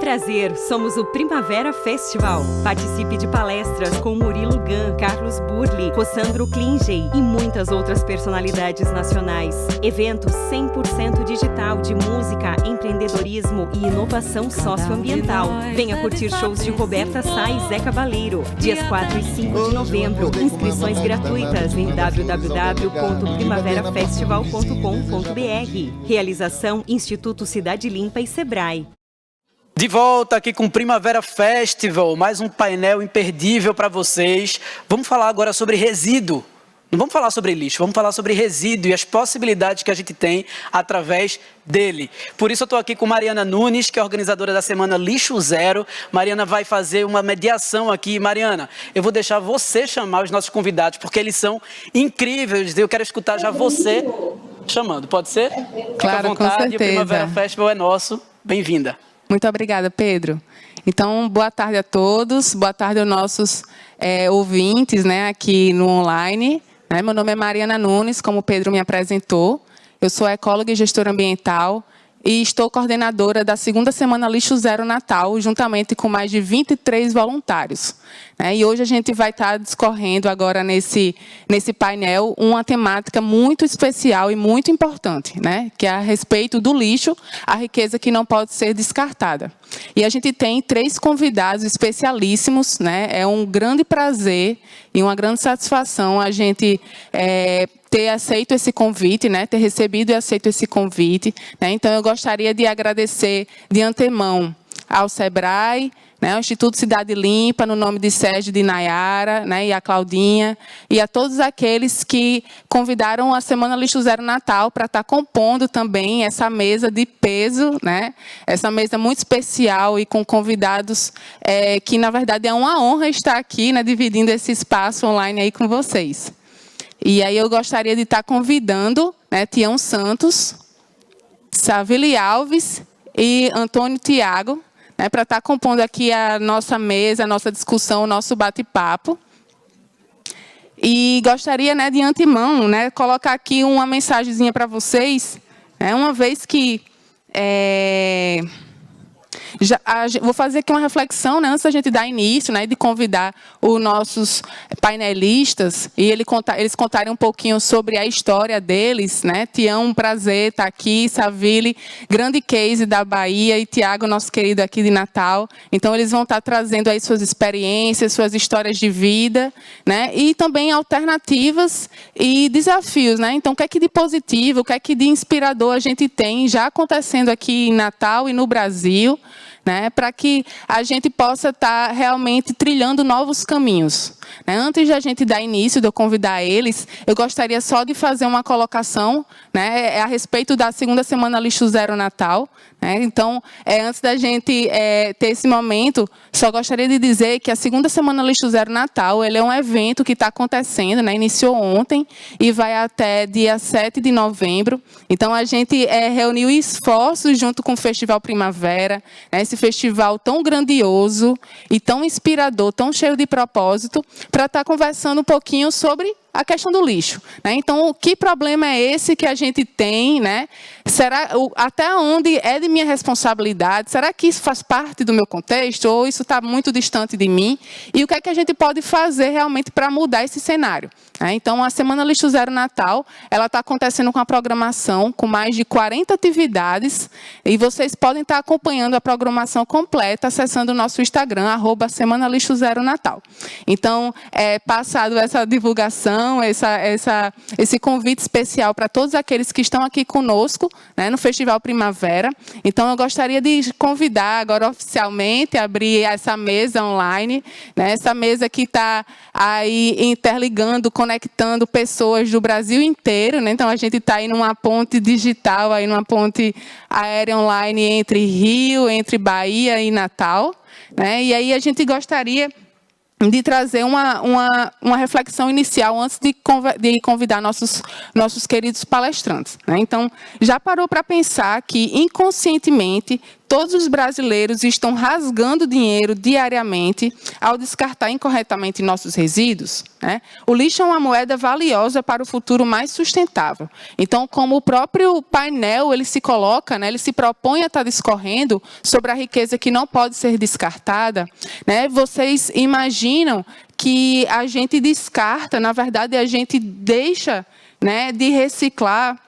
Prazer, somos o Primavera Festival. Participe de palestras com Murilo Gun, Carlos Burli, Rossandro Klingey e muitas outras personalidades nacionais. Evento 100% digital de música, empreendedorismo e inovação socioambiental. Venha curtir shows de Roberta Sá e Zé Cabaleiro, dias 4 e 5 de novembro. Inscrições gratuitas em www.primaverafestival.com.br. Realização Instituto Cidade Limpa e Sebrae. De volta aqui com o Primavera Festival, mais um painel imperdível para vocês. Vamos falar agora sobre resíduo. Não vamos falar sobre lixo, vamos falar sobre resíduo e as possibilidades que a gente tem através dele. Por isso eu estou aqui com Mariana Nunes, que é organizadora da Semana Lixo Zero. Mariana vai fazer uma mediação aqui. Mariana, eu vou deixar você chamar os nossos convidados, porque eles são incríveis. Eu quero escutar já você chamando, pode ser? Claro, fica à vontade, com certeza. O Primavera Festival é nosso. Bem-vinda. Muito obrigada, Pedro. Então, boa tarde a todos, boa tarde aos nossos ouvintes, né, aqui no online. Meu nome é Mariana Nunes, como o Pedro me apresentou. Eu sou ecóloga e gestora ambiental e estou coordenadora da segunda Semana Lixo Zero Natal, juntamente com mais de 23 voluntários. E hoje a gente vai estar discorrendo agora nesse painel uma temática muito especial e muito importante, que é a respeito do lixo, a riqueza que não pode ser descartada. E a gente tem 3 convidados especialíssimos, É um grande prazer e uma grande satisfação a gente ter aceito esse convite, ter recebido e aceito esse convite. Então, eu gostaria de agradecer de antemão ao Sebrae, ao Instituto Cidade Limpa, no nome de Sérgio e de Nayara, e a Claudinha, e a todos aqueles que convidaram a Semana Lixo Zero Natal para estar compondo também essa mesa de peso, essa mesa muito especial e com convidados que, na verdade, é uma honra estar aqui, dividindo esse espaço online aí com vocês. E aí eu gostaria de estar convidando Tião Santos, Savile Alves e Antônio Tiago, para estar compondo aqui a nossa mesa, a nossa discussão, o nosso bate-papo. E gostaria, de antemão, colocar aqui uma mensagenzinha para vocês, uma vez que... vou fazer aqui uma reflexão, antes da gente dar início, de convidar os nossos painelistas e eles contarem um pouquinho sobre a história deles, Tião, um prazer estar aqui, Savile, grande case da Bahia, e Tiago, nosso querido aqui de Natal. Então, eles vão estar trazendo aí suas experiências, suas histórias de vida, e também alternativas e desafios, Então, o que é que de positivo, o que é que de inspirador a gente tem já acontecendo aqui em Natal e no Brasil, para que a gente possa estar realmente trilhando novos caminhos. Antes de a gente dar início, de eu convidar eles, eu gostaria só de fazer uma colocação a respeito da segunda Semana Lixo Zero Natal. Então, antes da gente ter esse momento, só gostaria de dizer que a segunda Semana Lixo Zero Natal ele é um evento que está acontecendo, iniciou ontem e vai até dia 7 de novembro. Então, a gente reuniu esforços junto com o Festival Primavera, esse festival tão grandioso e tão inspirador, tão cheio de propósito, para estar conversando um pouquinho sobre a questão do lixo. Então, que problema é esse que a gente tem? Será, até onde é de minha responsabilidade? Será que isso faz parte do meu contexto? Ou isso está muito distante de mim? E o que é que a gente pode fazer realmente para mudar esse cenário? Então, a Semana Lixo Zero Natal, ela está acontecendo com a programação, com mais de 40 atividades, e vocês podem estar acompanhando a programação completa acessando o nosso Instagram, @Semana Lixo Zero Natal. Então, passado essa divulgação, esse convite especial para todos aqueles que estão aqui conosco, no Festival Primavera. Então, eu gostaria de convidar agora oficialmente, abrir essa mesa online, essa mesa que está aí interligando, conectando pessoas do Brasil inteiro. Então, a gente está aí numa ponte digital, aí numa ponte aérea online entre Rio, entre Bahia e Natal. E aí a gente gostaria de trazer uma reflexão inicial antes de convidar nossos queridos palestrantes. Então, já parou para pensar que, inconscientemente, todos os brasileiros estão rasgando dinheiro diariamente ao descartar incorretamente nossos resíduos, né? O lixo é uma moeda valiosa para o futuro mais sustentável. Então, como o próprio painel ele se coloca, né, ele se propõe a estar discorrendo sobre a riqueza que não pode ser descartada, né? Vocês imaginam que a gente descarta, na verdade, a gente deixa, né, de reciclar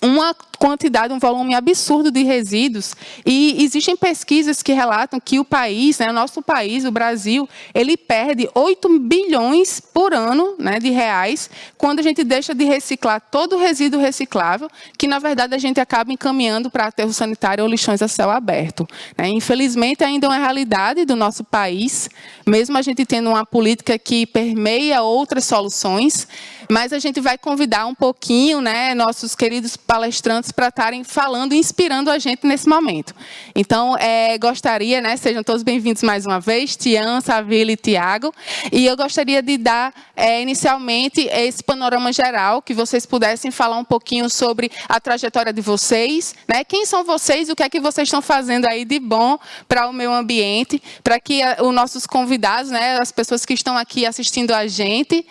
uma quantidade, um volume absurdo de resíduos. E existem pesquisas que relatam que o país, né, o nosso país, o Brasil, ele perde 8 bilhões por ano, né, de reais, quando a gente deixa de reciclar todo o resíduo reciclável, que, na verdade, a gente acaba encaminhando para aterro sanitário ou lixões a céu aberto, né? Infelizmente, ainda é uma realidade do nosso país, mesmo a gente tendo uma política que permeia outras soluções, mas a gente vai convidar um pouquinho, né, nossos queridos palestrantes para estarem falando e inspirando a gente nesse momento. Então, gostaria, né, sejam todos bem-vindos mais uma vez, Tian, Savile e Tiago, e eu gostaria de dar, inicialmente, esse panorama geral, que vocês pudessem falar um pouquinho sobre a trajetória de vocês, né, quem são vocês, o que é que vocês estão fazendo aí de bom para o meio ambiente, para que os nossos convidados, né, as pessoas que estão aqui assistindo a gente,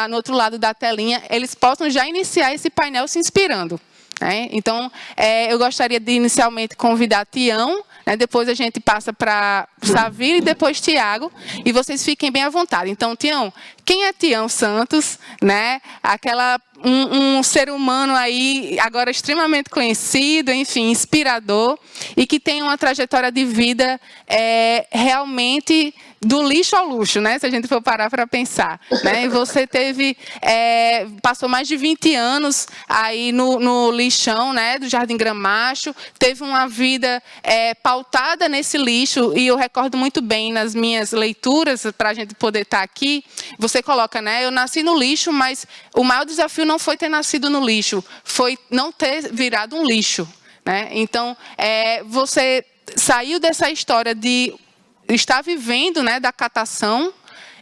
no outro lado da telinha, eles possam já iniciar esse painel se inspirando. Então, eu gostaria de inicialmente convidar Tião, né, depois a gente passa para Savile e depois Tiago, e vocês fiquem bem à vontade. Então, Tião, quem é Tião Santos? Né? Um ser humano aí, agora extremamente conhecido, enfim, inspirador, e que tem uma trajetória de vida realmente do lixo ao luxo, né? Se a gente for parar para pensar, né? E você passou mais de 20 anos aí no lixão, né, do Jardim Gramacho, teve uma vida pautada nesse lixo, e eu recordo muito bem nas minhas leituras, para a gente poder estar aqui, você coloca, né, eu nasci no lixo, mas o maior desafio não foi ter nascido no lixo, foi não ter virado um lixo, né? Então, você saiu dessa história de estar vivendo, né, da catação,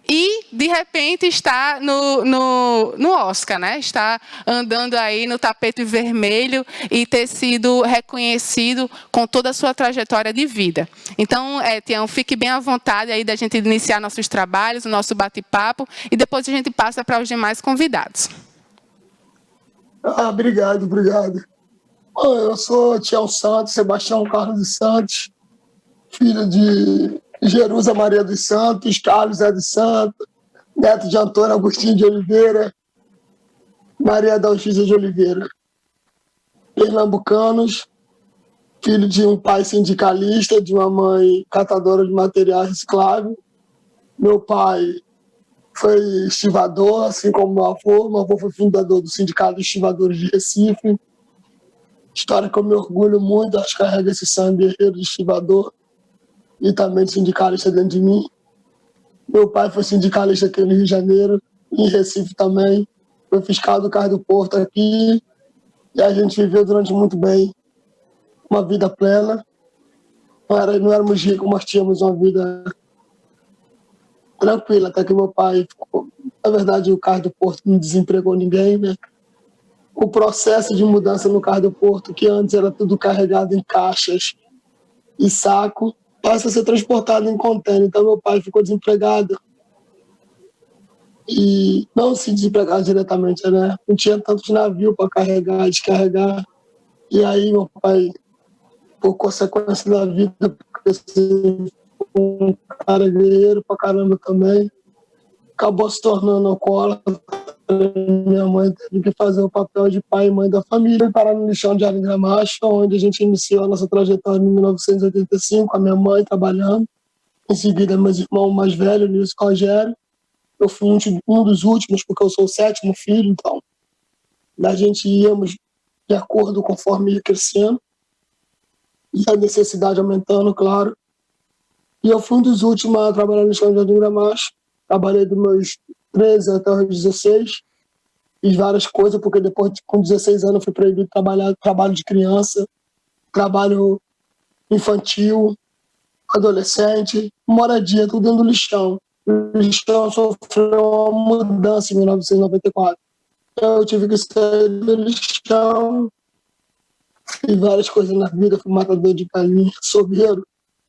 e, de repente, está no Oscar, né? Está andando aí no tapete vermelho e ter sido reconhecido com toda a sua trajetória de vida. Então, Tião, fique bem à vontade aí da gente iniciar nossos trabalhos, o nosso bate-papo, e depois a gente passa para os demais convidados. Obrigado. Bom, eu sou Tião Santos, Sebastião Carlos dos Santos, filho de Jerusa Maria dos Santos, Carlos é dos Santos, neto de Antônio Agostinho de Oliveira, Maria Dalgisa de Oliveira. Pernambucanos, filho de um pai sindicalista, de uma mãe catadora de materiais recicláveis. Meu pai foi estivador, assim como meu avô. Meu avô foi fundador do Sindicato de Estivadores de Recife. História que eu me orgulho muito, acho que carrega esse sangue guerreiro de estivador e também de sindicalista dentro de mim. Meu pai foi sindicalista aqui no Rio de Janeiro, em Recife também. Foi fiscal do Cais do Porto aqui, e a gente viveu durante muito bem uma vida plena. Não éramos ricos, mas tínhamos uma vida tranquila, até que meu pai ficou... Na verdade, o Cais do Porto não desempregou ninguém, né? O processo de mudança no Cais do Porto, que antes era tudo carregado em caixas e saco, passa a ser transportado em contêiner. Então, meu pai ficou desempregado. E não se desempregado diretamente, né? Não tinha tantos navios para carregar e descarregar. E aí, meu pai, por consequência da vida, porque assim, um cara guerreiro pra caramba também, acabou se tornando alcoólatra. Minha mãe teve que fazer o papel de pai e mãe da família, parar no lixão de Jardim Gramacho, onde a gente iniciou a nossa trajetória em 1985, a minha mãe trabalhando. Em seguida, meu irmão mais velho, Nilson Rogério. Eu fui um dos últimos, porque eu sou o 7º filho, então a gente íamos de acordo conforme ia crescendo, e a necessidade aumentando, claro. E eu fui um dos últimos a trabalhar no lixão de Jardim Gramacho. Trabalhei dos meus 13 até os 16, fiz várias coisas, porque depois, com 16 anos, eu fui proibido de trabalho de criança, trabalho infantil, adolescente, moradia, tudo dentro do lixão. O lixão sofreu uma mudança em 1994. Eu tive que sair do lixão, fiz várias coisas na vida, fui matador de galinha, açougueiro,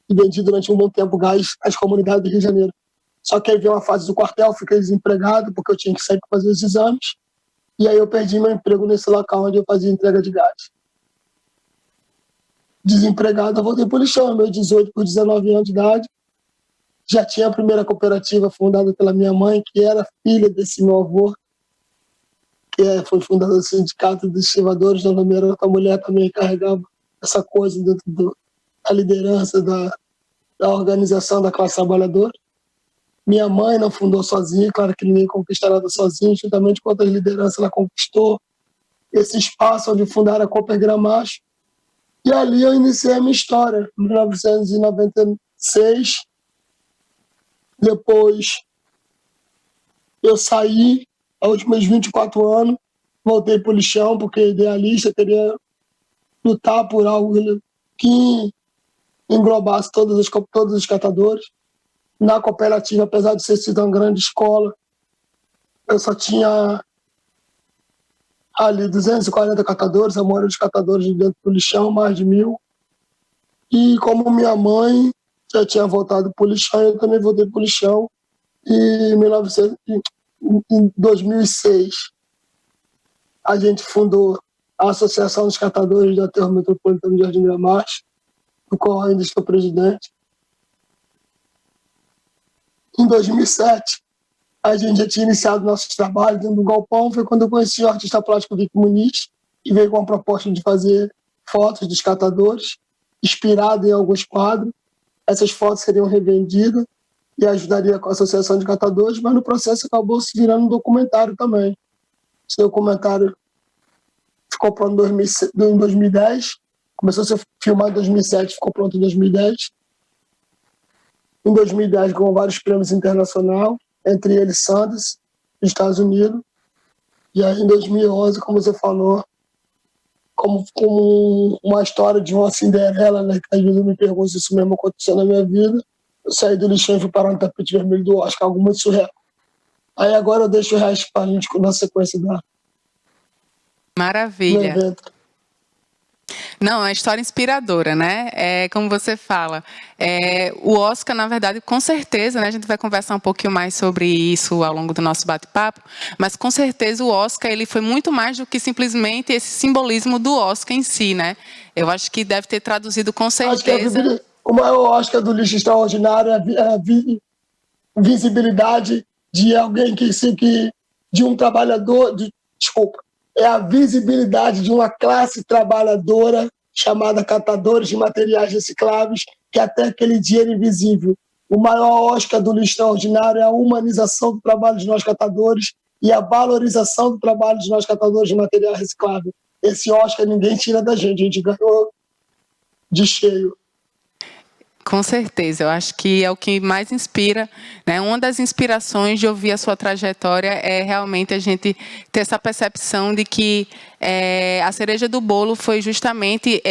e vendi durante um bom tempo gás às comunidades do Rio de Janeiro. Só que aí veio uma fase do quartel, fiquei desempregado, porque eu tinha que sair para fazer os exames, e aí eu perdi meu emprego nesse local onde eu fazia entrega de gás. Desempregado, eu voltei para o lixão, meus 18 por 19 anos de idade. Já tinha a primeira cooperativa fundada pela minha mãe, que era filha desse meu avô, que foi fundada do Sindicato dos Estivadores da Lameira. A mulher também carregava essa coisa dentro da liderança da organização da classe trabalhadora. Minha mãe não fundou sozinha, claro que ninguém conquista nada sozinho, juntamente com outras lideranças ela conquistou esse espaço onde fundaram a Cooper Gramacho. E ali eu iniciei a minha história, em 1996. Depois eu saí, aos últimos 24 anos, voltei para o lixão, porque idealista, queria lutar por algo que englobasse todos os catadores. Na cooperativa, apesar de ser sido uma grande escola, eu só tinha ali 240 catadores, a maioria dos catadores de dentro do lixão, mais de 1.000. E como minha mãe já tinha voltado para o lixão, eu também voltei para o lixão. E em 2006, a gente fundou a Associação dos Catadores da Aterro Metropolitano de Jardim Gramacho, do qual ainda estou presidente. Em 2007, a gente já tinha iniciado nossos trabalhos dentro do galpão. Foi quando eu conheci o artista plástico Vic Muniz, que veio com a proposta de fazer fotos dos catadores, inspirado em alguns quadros. Essas fotos seriam revendidas e ajudaria com a Associação de Catadores, mas no processo acabou se virando um documentário também. Esse documentário ficou pronto em 2010, começou a ser filmado em 2007, ficou pronto em 2010. Em 2010 ganhou vários prêmios internacionais, entre eles Sundance, dos Estados Unidos. E aí em 2011, como você falou, como uma história de uma Cinderela, né, que às vezes eu me pergunto se isso mesmo aconteceu na minha vida. Eu saí do lixão e fui parar no tapete vermelho do Oscar, algo muito surreal. Aí agora eu deixo o resto para a gente na sequência do Maravilha. evento. Não, é uma história inspiradora, né? Como você fala, o Oscar, na verdade, com certeza, né? A gente vai conversar um pouquinho mais sobre isso ao longo do nosso bate-papo, mas com certeza o Oscar ele foi muito mais do que simplesmente esse simbolismo do Oscar em si, né? Eu acho que deve ter traduzido com certeza. Acho que o maior Oscar do lixo extraordinário é a visibilidade de alguém de um trabalhador, é a visibilidade de uma classe trabalhadora chamada catadores de materiais recicláveis, que até aquele dia era invisível. O maior Oscar do lixo extraordinário é a humanização do trabalho de nós catadores e a valorização do trabalho de nós catadores de material reciclável. Esse Oscar ninguém tira da gente, a gente ganhou de cheio. Com certeza, eu acho que é o que mais inspira, né? Uma das inspirações de ouvir a sua trajetória é realmente a gente ter essa percepção de que a cereja do bolo foi justamente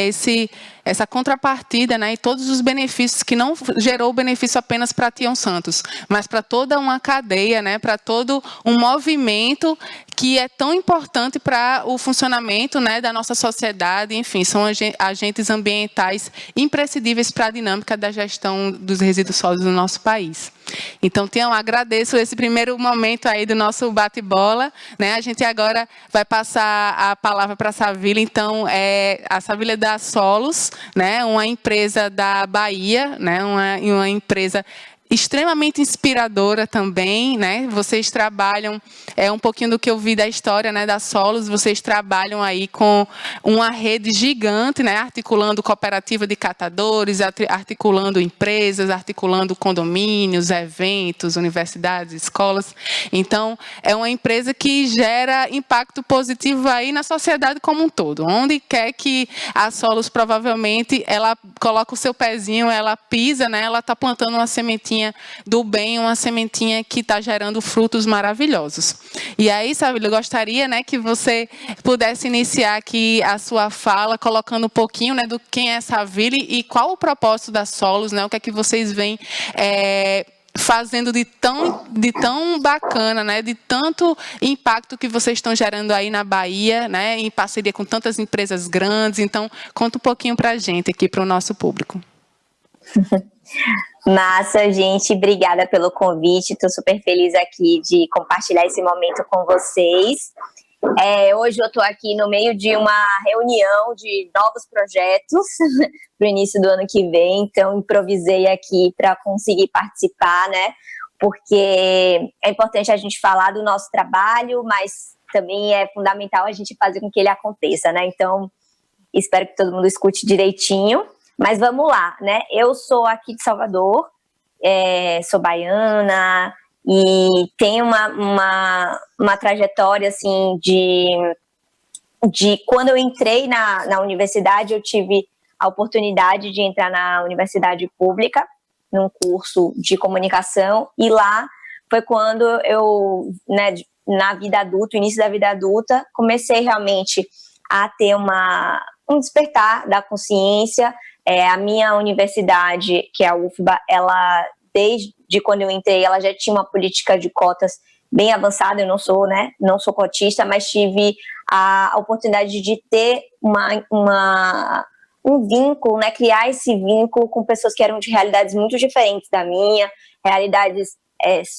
essa contrapartida, né, e todos os benefícios que não gerou benefício apenas para Tião Santos, mas para toda uma cadeia, né, para todo um movimento que é tão importante para o funcionamento, né, da nossa sociedade. Enfim, são agentes ambientais imprescindíveis para a dinâmica da gestão dos resíduos sólidos no nosso país. Então, Tião, agradeço esse primeiro momento aí do nosso bate-bola, né? A gente agora vai passar a palavra para a Savília. Então, a Savília da Solos, né? Uma empresa da Bahia, né? Uma empresa extremamente inspiradora também, né? Vocês trabalham, um pouquinho do que eu vi da história, né, da Solos, vocês trabalham aí com uma rede gigante, né, articulando cooperativa de catadores, articulando empresas, articulando condomínios, eventos, universidades, escolas. Então, é uma empresa que gera impacto positivo aí na sociedade como um todo. Onde quer que a Solos, provavelmente, ela coloca o seu pezinho, ela pisa, né, ela está plantando uma sementinha do bem, uma sementinha que está gerando frutos maravilhosos. E aí, Savília, eu gostaria, né, que você pudesse iniciar aqui a sua fala, colocando um pouquinho, né, do quem é Savília e qual o propósito da Solos, né, o que é que vocês vêm fazendo de tão bacana, né, de tanto impacto que vocês estão gerando aí na Bahia, né, em parceria com tantas empresas grandes. Então, conta um pouquinho para a gente aqui, para o nosso público. Massa, gente, obrigada pelo convite, estou super feliz aqui de compartilhar esse momento com vocês. Hoje eu estou aqui no meio de uma reunião de novos projetos para o início do ano que vem, então improvisei aqui para conseguir participar, né? Porque é importante a gente falar do nosso trabalho, mas também é fundamental a gente fazer com que ele aconteça, né? Então, espero que todo mundo escute direitinho. Mas vamos lá, né? Eu sou aqui de Salvador, sou baiana e tenho uma trajetória, assim, de quando eu entrei na universidade, eu tive a oportunidade de entrar na universidade pública, num curso de comunicação, e lá foi quando eu, né, na vida adulta, início da vida adulta, comecei realmente a ter um despertar da consciência. A minha universidade, que é a UFBA, ela, desde quando eu entrei, ela já tinha uma política de cotas bem avançada. Eu não sou cotista, mas tive a oportunidade de ter um vínculo, né, criar esse vínculo com pessoas que eram de realidades muito diferentes da minha, realidades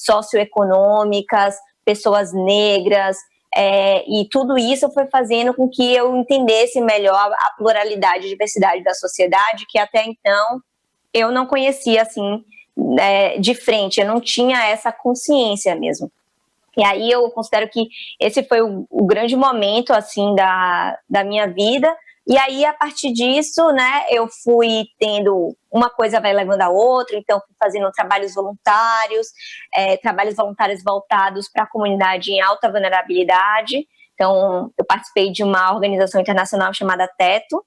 socioeconômicas, pessoas negras, e tudo isso foi fazendo com que eu entendesse melhor a pluralidade e diversidade da sociedade, que até então eu não conhecia assim, de frente, eu não tinha essa consciência mesmo. E aí eu considero que esse foi o grande momento assim, da minha vida. E aí, a partir disso, né, eu fui tendo, uma coisa vai levando a outra, então fui fazendo trabalhos voluntários voltados para a comunidade em alta vulnerabilidade. Então, eu participei de uma organização internacional chamada Teto,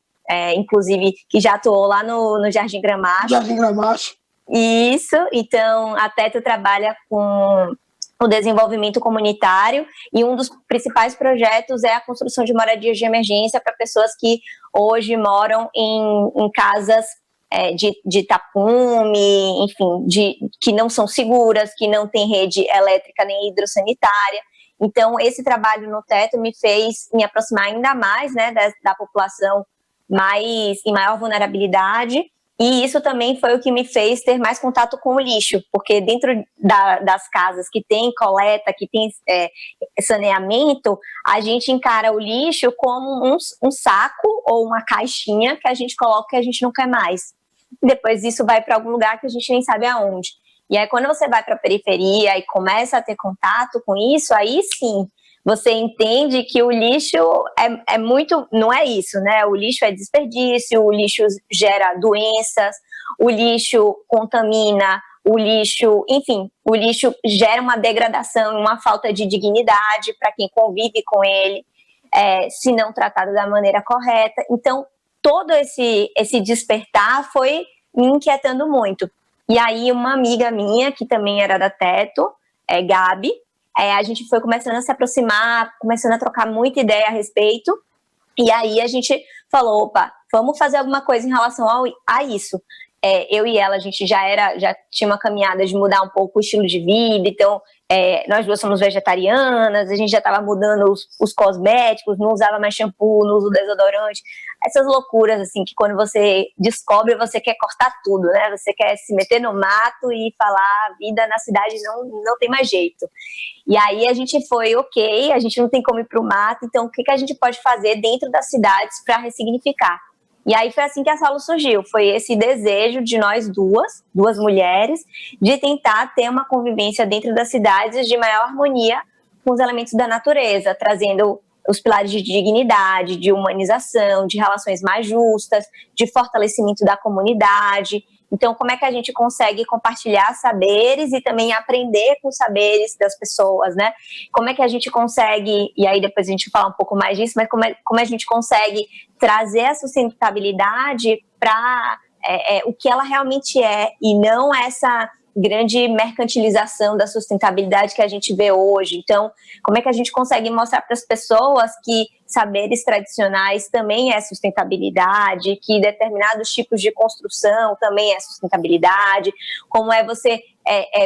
inclusive, que já atuou lá no Jardim Gramacho. Jardim Gramacho. Isso, então a Teto trabalha com o desenvolvimento comunitário, e um dos principais projetos é a construção de moradias de emergência para pessoas que hoje moram em casas de tapume, enfim, que não são seguras, que não tem rede elétrica nem hidrossanitária. Então, esse trabalho no Teto me fez me aproximar ainda mais, né, da população em maior vulnerabilidade. E isso também foi o que me fez ter mais contato com o lixo, porque dentro das casas que tem coleta, que tem saneamento, a gente encara o lixo como um saco ou uma caixinha que a gente coloca que a gente não quer mais. Depois isso vai para algum lugar que a gente nem sabe aonde. E aí quando você vai para a periferia e começa a ter contato com isso, aí sim, você entende que o lixo é muito, não é isso, né? O lixo é desperdício, o lixo gera doenças, o lixo contamina, o lixo gera uma degradação, uma falta de dignidade para quem convive com ele, se não tratado da maneira correta. Então, todo esse despertar foi me inquietando muito. E aí, uma amiga minha, que também era da Teto, Gabi, a gente foi começando a se aproximar, começando a trocar muita ideia a respeito, e aí a gente falou, opa, vamos fazer alguma coisa em relação a isso. Eu e ela, a gente já tinha uma caminhada de mudar um pouco o estilo de vida, então nós duas somos vegetarianas, a gente já estava mudando os cosméticos, não usava mais shampoo, não usa desodorante, essas loucuras assim, que quando você descobre, você quer cortar tudo, né? Você quer se meter no mato e falar, a vida na cidade não tem mais jeito. E aí a gente foi, ok, a gente não tem como ir para o mato, então o que a gente pode fazer dentro das cidades para ressignificar? E aí foi assim que a Salo surgiu, foi esse desejo de nós duas mulheres, de tentar ter uma convivência dentro das cidades de maior harmonia com os elementos da natureza, trazendo os pilares de dignidade, de humanização, de relações mais justas, de fortalecimento da comunidade. Então, como é que a gente consegue compartilhar saberes e também aprender com os saberes das pessoas, né? Como é que a gente consegue, e aí depois a gente fala um pouco mais disso, mas como a gente consegue trazer a sustentabilidade para o que ela realmente é, e não essa grande mercantilização da sustentabilidade que a gente vê hoje. Então, como é que a gente consegue mostrar para as pessoas que saberes tradicionais também é sustentabilidade, que determinados tipos de construção também é sustentabilidade, como é você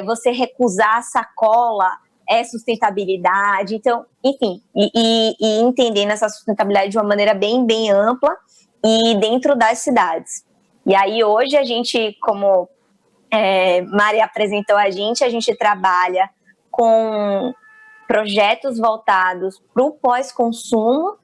você recusar a sacola é sustentabilidade. Então, enfim, e entendendo essa sustentabilidade de uma maneira bem, bem ampla e dentro das cidades. E aí, hoje, a gente, como Mari apresentou a gente trabalha com projetos voltados para o pós-consumo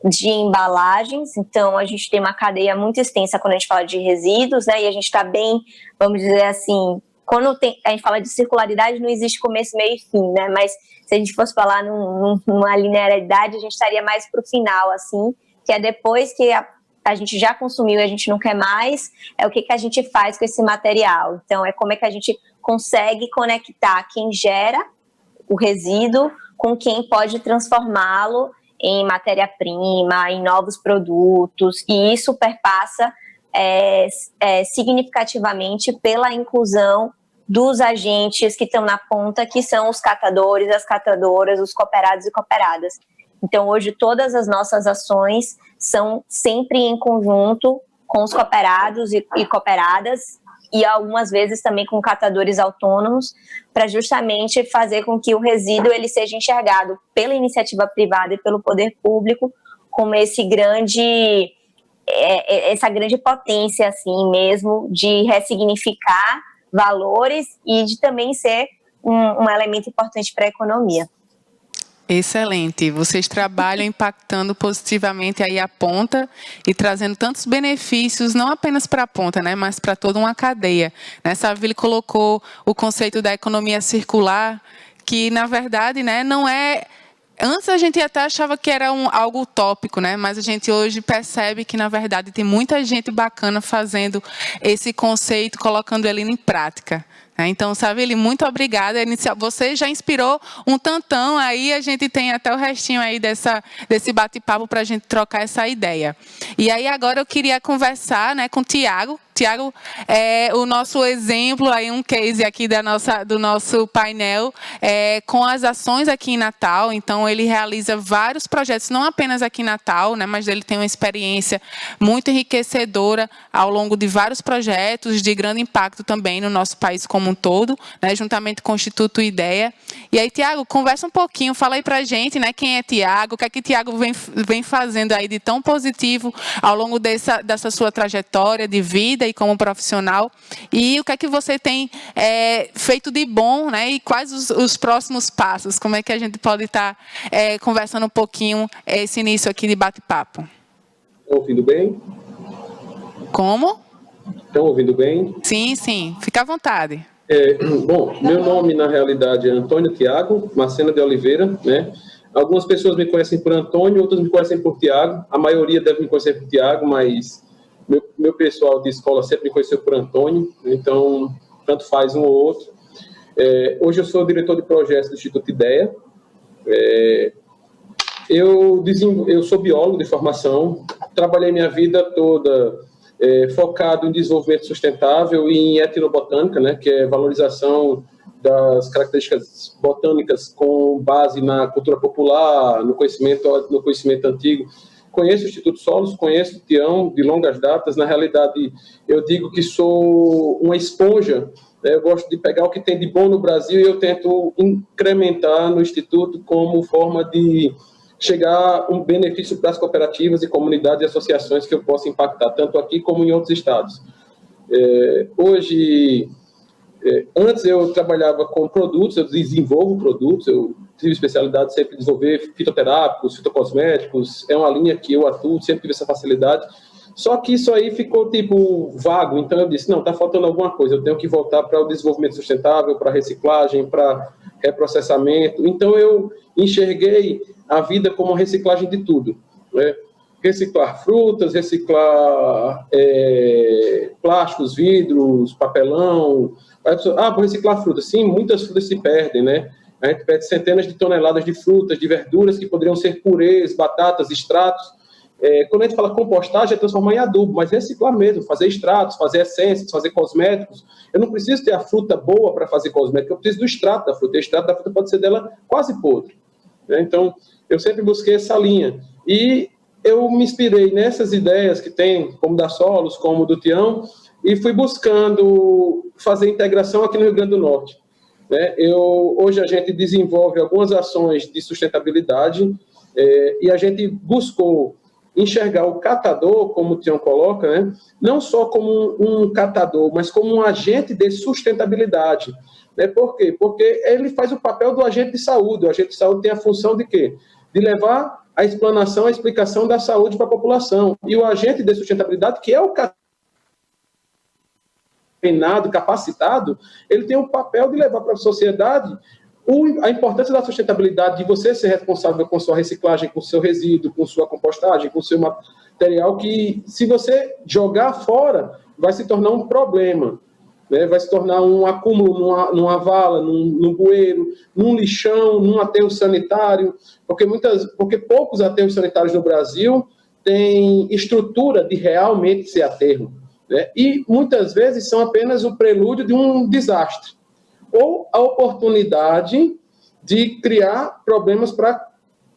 de embalagens. Então, a gente tem uma cadeia muito extensa quando a gente fala de resíduos, né? E a gente está bem, vamos dizer assim, quando a gente fala de circularidade, não existe começo, meio e fim, né? Mas se a gente fosse falar numa linearidade, a gente estaria mais para o final, assim, que é depois que a gente já consumiu e a gente não quer mais, é o que a gente faz com esse material. Então, é como é que a gente consegue conectar quem gera o resíduo com quem pode transformá-lo em matéria-prima, em novos produtos, e isso perpassa significativamente pela inclusão dos agentes que estão na ponta, que são os catadores, as catadoras, os cooperados e cooperadas. Então, hoje, todas as nossas ações são sempre em conjunto com os cooperados e cooperadas, e algumas vezes também com catadores autônomos, para justamente fazer com que o resíduo ele seja enxergado pela iniciativa privada e pelo poder público como essa grande potência assim mesmo de ressignificar valores e de também ser um elemento importante para a economia. Excelente. Vocês trabalham impactando positivamente aí a ponta e trazendo tantos benefícios, não apenas para a ponta, né, mas para toda uma cadeia. Savile colocou o conceito da economia circular, que, na verdade, né, não é... Antes a gente até achava que era algo utópico, né? Mas a gente hoje percebe que, na verdade, tem muita gente bacana fazendo esse conceito, colocando ele em prática. Então, Savile, muito obrigada. Você já inspirou um tantão, aí a gente tem até o restinho aí desse bate-papo para a gente trocar essa ideia. E aí agora eu queria conversar, né, com o Tiago. Tiago é o nosso exemplo, aí um case aqui do nosso painel, com as ações aqui em Natal. Então, ele realiza vários projetos, não apenas aqui em Natal, né, mas ele tem uma experiência muito enriquecedora ao longo de vários projetos de grande impacto também no nosso país como um todo, né, juntamente com o Instituto IDEA. E aí, Tiago, conversa um pouquinho, fala aí para a gente, né, quem é Tiago, o que é que Tiago vem fazendo aí de tão positivo ao longo dessa sua trajetória de vida e como profissional, e o que é que você tem feito de bom, né, e quais os próximos passos, como é que a gente pode estar conversando um pouquinho esse início aqui de bate-papo. Estão ouvindo bem? Como? Estão ouvindo bem? Sim, sim, fica à vontade. Bom, meu nome na realidade é Antônio Tiago Macena de Oliveira, né? Algumas pessoas me conhecem por Antônio, outras me conhecem por Tiago, a maioria deve me conhecer por Tiago, mas meu pessoal de escola sempre me conheceu por Antônio, então tanto faz um ou outro. Hoje eu sou diretor de projetos do Instituto IDEA. Eu sou biólogo de formação, trabalhei minha vida toda focado em desenvolvimento sustentável e em etnobotânica, né, que é valorização das características botânicas com base na cultura popular, no conhecimento antigo. Conheço o Instituto Solos, conheço o Tião de longas datas. Na realidade, eu digo que sou uma esponja, né? Eu gosto de pegar o que tem de bom no Brasil e eu tento incrementar no Instituto como forma de chegar a um benefício para as cooperativas e comunidades e associações que eu possa impactar, tanto aqui como em outros estados. Antes eu trabalhava com produtos, eu desenvolvo produtos, eu tive especialidade sempre em desenvolver fitoterápicos, fitocosméticos, é uma linha que eu atuo, sempre tive essa facilidade. Só que isso aí ficou tipo vago, então eu disse, não, está faltando alguma coisa, eu tenho que voltar para o desenvolvimento sustentável, para reciclagem, para reprocessamento. Então eu enxerguei a vida como uma reciclagem de tudo, né? Reciclar frutas, reciclar plásticos, vidros, papelão. Vou reciclar frutas. Sim, muitas frutas se perdem, né? A gente perde centenas de toneladas de frutas, de verduras que poderiam ser purês, batatas, extratos. Quando a gente fala compostagem, é transformar em adubo, mas reciclar mesmo, fazer extratos, fazer essências, fazer cosméticos. Eu não preciso ter a fruta boa para fazer cosmético, eu preciso do extrato da fruta. O extrato da fruta pode ser dela quase podre, né? Então, eu sempre busquei essa linha. E eu me inspirei nessas ideias que tem, como da Solos, como do Tião, e fui buscando fazer integração aqui no Rio Grande do Norte. Né? Hoje a gente desenvolve algumas ações de sustentabilidade e a gente buscou enxergar o catador, como o Tião coloca, né? Não só como um catador, mas como um agente de sustentabilidade. Né? Por quê? Porque ele faz o papel do agente de saúde. O agente de saúde tem a função de quê? De levar a explanação, a explicação da saúde para a população. E o agente de sustentabilidade, que é o treinado, capacitado, ele tem o papel de levar para a sociedade a importância da sustentabilidade, de você ser responsável com sua reciclagem, com seu resíduo, com sua compostagem, com seu material, que se você jogar fora, vai se tornar um problema, né? Vai se tornar um acúmulo numa vala, num bueiro, num lixão, num aterro sanitário, porque poucos aterros sanitários no Brasil têm estrutura de realmente ser aterro, né? E muitas vezes são apenas o prelúdio de um desastre, ou a oportunidade de criar problemas para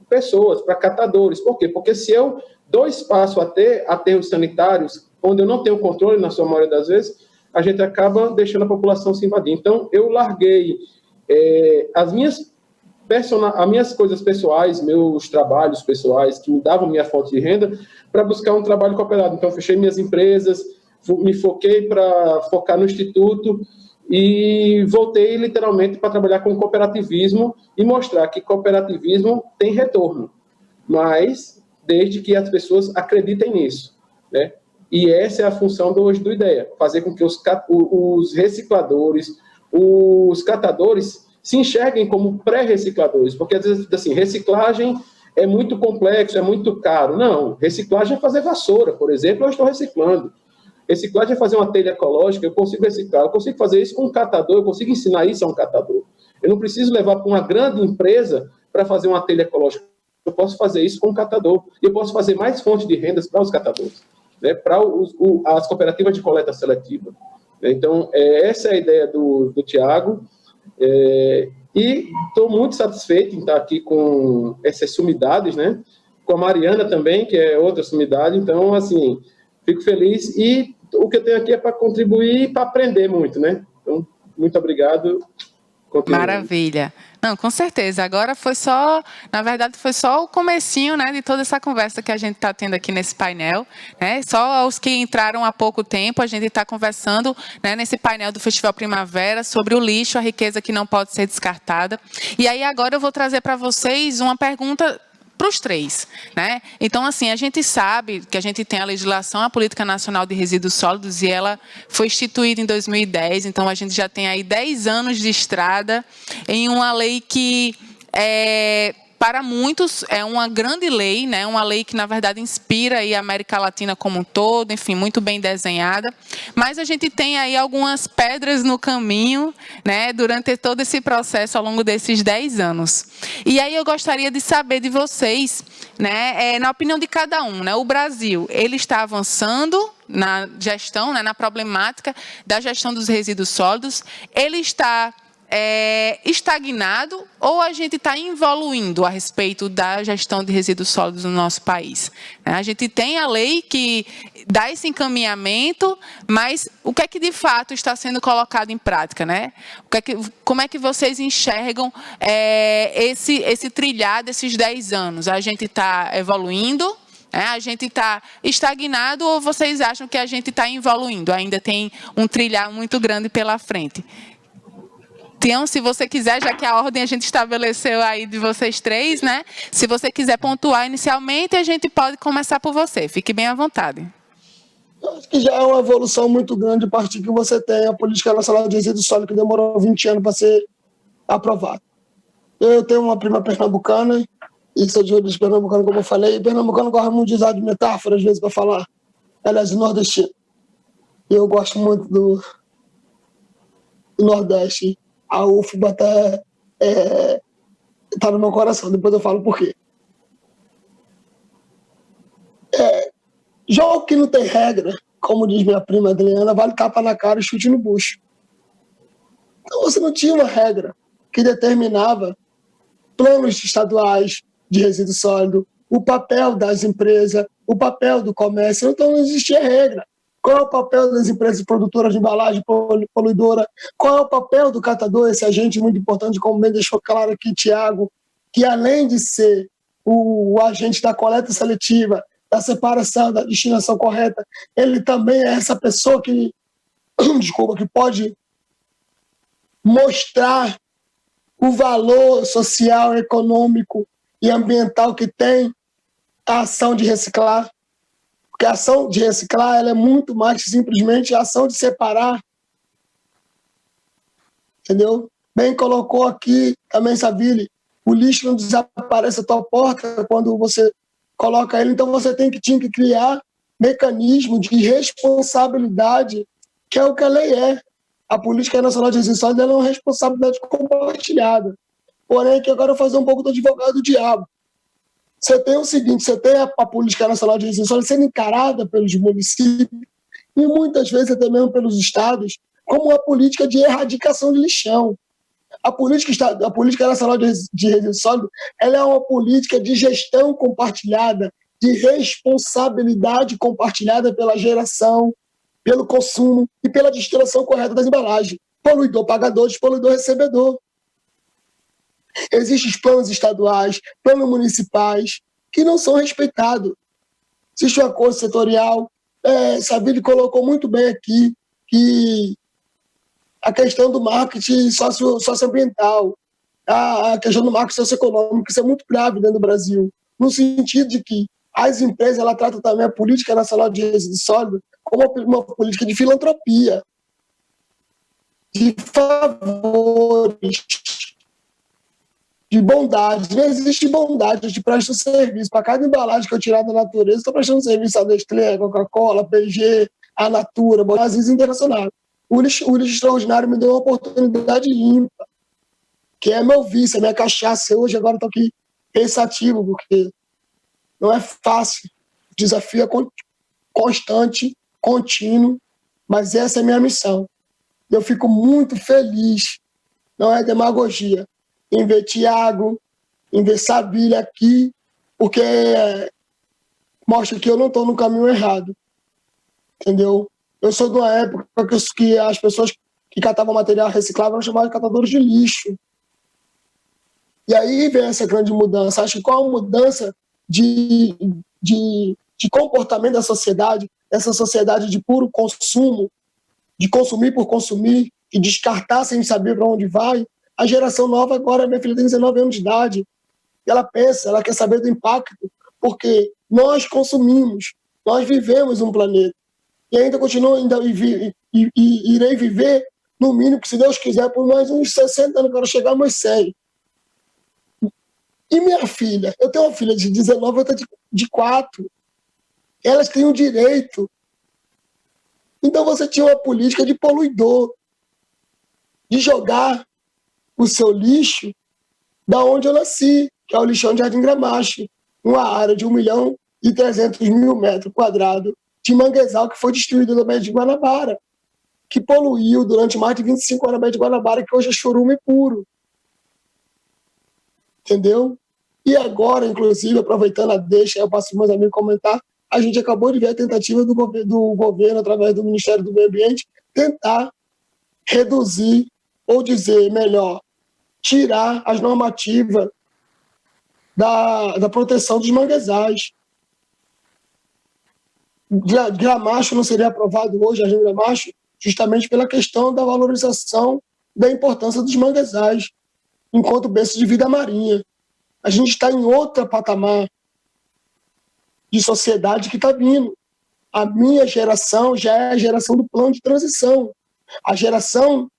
pessoas, para catadores. Por quê? Porque se eu dou espaço a ter aterros sanitários, onde eu não tenho controle, na sua maioria das vezes, a gente acaba deixando a população se invadir. Então, eu larguei as minhas coisas pessoais, meus trabalhos pessoais, que me davam minha fonte de renda, para buscar um trabalho cooperado. Então, fechei minhas empresas, me foquei para focar no Instituto, e voltei literalmente para trabalhar com cooperativismo e mostrar que cooperativismo tem retorno, mas desde que as pessoas acreditem nisso, né? E essa é a função hoje do IDEA, fazer com que os recicladores, os catadores se enxerguem como pré-recicladores, porque às vezes assim, reciclagem é muito complexo, é muito caro. Não, reciclagem é fazer vassoura, por exemplo, eu estou reciclando. Reciclagem é fazer uma telha ecológica, eu consigo reciclar, eu consigo fazer isso com um catador, eu consigo ensinar isso a um catador. Eu não preciso levar para uma grande empresa para fazer uma telha ecológica, eu posso fazer isso com um catador, e eu posso fazer mais fontes de rendas para os catadores, né, para as cooperativas de coleta seletiva. Então, essa é a ideia do Tiago, e estou muito satisfeito em estar aqui com essas sumidades, né, com a Mariana também, que é outra sumidade. Então, assim, fico feliz e o que eu tenho aqui é para contribuir e para aprender muito, né? Então, muito obrigado. Continue. Maravilha. Não, com certeza. Agora na verdade, foi só o comecinho, né, de toda essa conversa que a gente está tendo aqui nesse painel, né? Só os que entraram há pouco tempo, a gente está conversando, né, nesse painel do Festival Primavera sobre o lixo, a riqueza que não pode ser descartada. E aí agora eu vou trazer para vocês uma pergunta para os três, né? Então, assim, a gente sabe que a gente tem a legislação, a Política Nacional de Resíduos Sólidos, e ela foi instituída em 2010, então a gente já tem aí 10 anos de estrada em uma lei que para muitos é uma grande lei, né? Uma lei que, na verdade, inspira aí a América Latina como um todo, enfim, muito bem desenhada. Mas a gente tem aí algumas pedras no caminho, né? Durante todo esse processo, ao longo desses 10 anos. E aí eu gostaria de saber de vocês, né? Na opinião de cada um, né? O Brasil, ele está avançando na gestão, né? Na problemática da gestão dos resíduos sólidos. Ele está estagnado ou a gente está evoluindo a respeito da gestão de resíduos sólidos no nosso país? A gente tem a lei que dá esse encaminhamento, mas o que é que de fato está sendo colocado em prática, né? Como é que vocês enxergam esse trilhar desses 10 anos? A gente está evoluindo? A gente está estagnado ou vocês acham que a gente está evoluindo? Ainda tem um trilhar muito grande pela frente. Tião, se você quiser, já que a ordem a gente estabeleceu aí de vocês três, né? Se você quiser pontuar inicialmente, a gente pode começar por você. Fique bem à vontade. Eu acho que já é uma evolução muito grande a partir que você tem a Política Nacional de Resíduos Sólidos, que demorou 20 anos para ser aprovada. Eu tenho uma prima pernambucana, e sou de origem pernambucana, como eu falei, e pernambucano gosta muito de usar de metáfora, às vezes, para falar. Ela é de nordestino. E eu gosto muito do Nordeste. A UFBA até está no meu coração, depois eu falo por quê. Jogo que não tem regra, como diz minha prima Adriana, vale tapa na cara e chute no bucho. Então você não tinha uma regra que determinava planos estaduais de resíduo sólido, o papel das empresas, o papel do comércio, então não existia regra. Qual é o papel das empresas produtoras de embalagem poluidora? Qual é o papel do catador, esse agente muito importante, como bem deixou claro aqui Tiago, que além de ser o agente da coleta seletiva, da separação, da destinação correta, ele também é essa pessoa que, que pode mostrar o valor social, econômico e ambiental que tem a ação de reciclar. Porque a ação de reciclar ela é muito mais que simplesmente a ação de separar. Entendeu? Bem colocou aqui também, Saville, o lixo não desaparece da tua porta quando você coloca ele, então você tinha que criar mecanismo de responsabilidade, que é o que a lei é. A Política Nacional de Resíduos Sólidos é uma responsabilidade compartilhada. Porém, que agora eu vou fazer um pouco do advogado do diabo. Você tem o seguinte, você tem a Política Nacional de Resíduos Sólidos sendo encarada pelos municípios e muitas vezes até mesmo pelos estados como uma política de erradicação de lixão. A política nacional de resíduos sólidos ela é uma política de gestão compartilhada, de responsabilidade compartilhada pela geração, pelo consumo e pela destinação correta das embalagens. Poluidor pagador, despoluidor recebedor. Existem os planos estaduais, planos municipais, que não são respeitados. Existe um acordo setorial. Saville colocou muito bem aqui que a questão do marketing socioambiental, a questão do marketing socioeconômico, isso é muito grave dentro do Brasil, no sentido de que as empresas ela tratam também a Política Nacional de Resíduos Sólidos como uma política de filantropia, de favores, de bondade. Não existe bondade, eu te presto serviço. Para cada embalagem que eu tirar da natureza, estou prestando serviço à Nestlé, Coca-Cola, P&G, a Natura, Brasil Internacional. O lixo extraordinário me deu uma oportunidade ímpar, que é meu vício, é minha cachaça. Hoje, agora, estou aqui pensativo, porque não é fácil. O desafio é constante, contínuo, mas essa é a minha missão. Eu fico muito feliz, não é demagogia, em ver Tiago, em ver Saville aqui, porque mostra que eu não estou no caminho errado. Entendeu? Eu sou de uma época que as pessoas que catavam material reciclável eram chamadas de catadores de lixo. E aí vem essa grande mudança. Acho que qual a mudança de comportamento da sociedade, essa sociedade de puro consumo, de consumir por consumir e descartar sem saber para onde vai. A geração nova agora, minha filha tem 19 anos de idade, e ela pensa, ela quer saber do impacto, porque nós consumimos, nós vivemos um planeta. E ainda continuo, irei viver, no mínimo, que se Deus quiser, por mais uns 60 anos, quero chegar a meus 100. E minha filha, eu tenho uma filha de 19, outra de 4. Elas têm o direito. Então você tinha uma política de poluidor, de jogar o seu lixo da onde eu nasci, que é o lixão de Jardim Gramacho, uma área de 1.300.000 metros quadrados, de manguezal que foi destruído no Baía de Guanabara, que poluiu durante mais de 25 anos no Baía de Guanabara, que hoje é chorume puro. Entendeu? E agora, inclusive, aproveitando a deixa, eu passo para meus amigos comentar, a gente acabou de ver a tentativa do governo, através do Ministério do Meio Ambiente, tentar reduzir, ou dizer melhor, tirar as normativas da proteção dos manguezais. Gramacho não seria aprovado hoje, a Jardim Gramacho, justamente pela questão da valorização da importância dos manguezais enquanto berço de vida marinha. A gente está em outro patamar de sociedade que está vindo. A minha geração já é a geração do plano de transição. A geração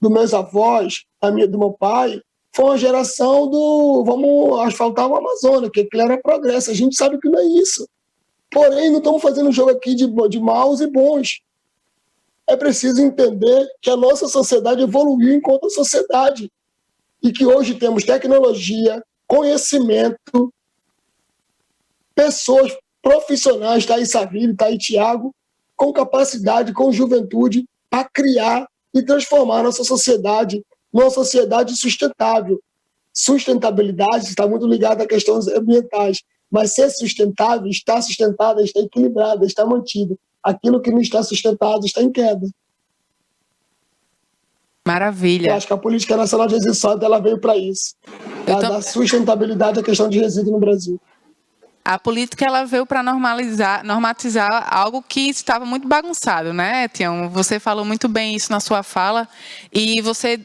dos meus avós, do meu pai, foi uma geração do vamos asfaltar o Amazonas, que aquilo era progresso. A gente sabe que não é isso. Porém, não estamos fazendo um jogo aqui de maus e bons. É preciso entender que a nossa sociedade evoluiu enquanto sociedade e que hoje temos tecnologia, conhecimento, pessoas profissionais, está aí Saville, está aí Tiago, com capacidade, com juventude, para criar e transformar a nossa sociedade numa sociedade sustentável. Sustentabilidade está muito ligada a questões ambientais, mas ser sustentável, está sustentada, está equilibrada, está mantida. aquilo que não está sustentado está em queda. Maravilha. Eu acho que a Política Nacional de Resíduos Sólidos ela veio para isso, para dar sustentabilidade à questão de resíduo no Brasil. A política ela veio para normatizar algo que estava muito bagunçado, né, Tião? Você falou muito bem isso na sua fala e você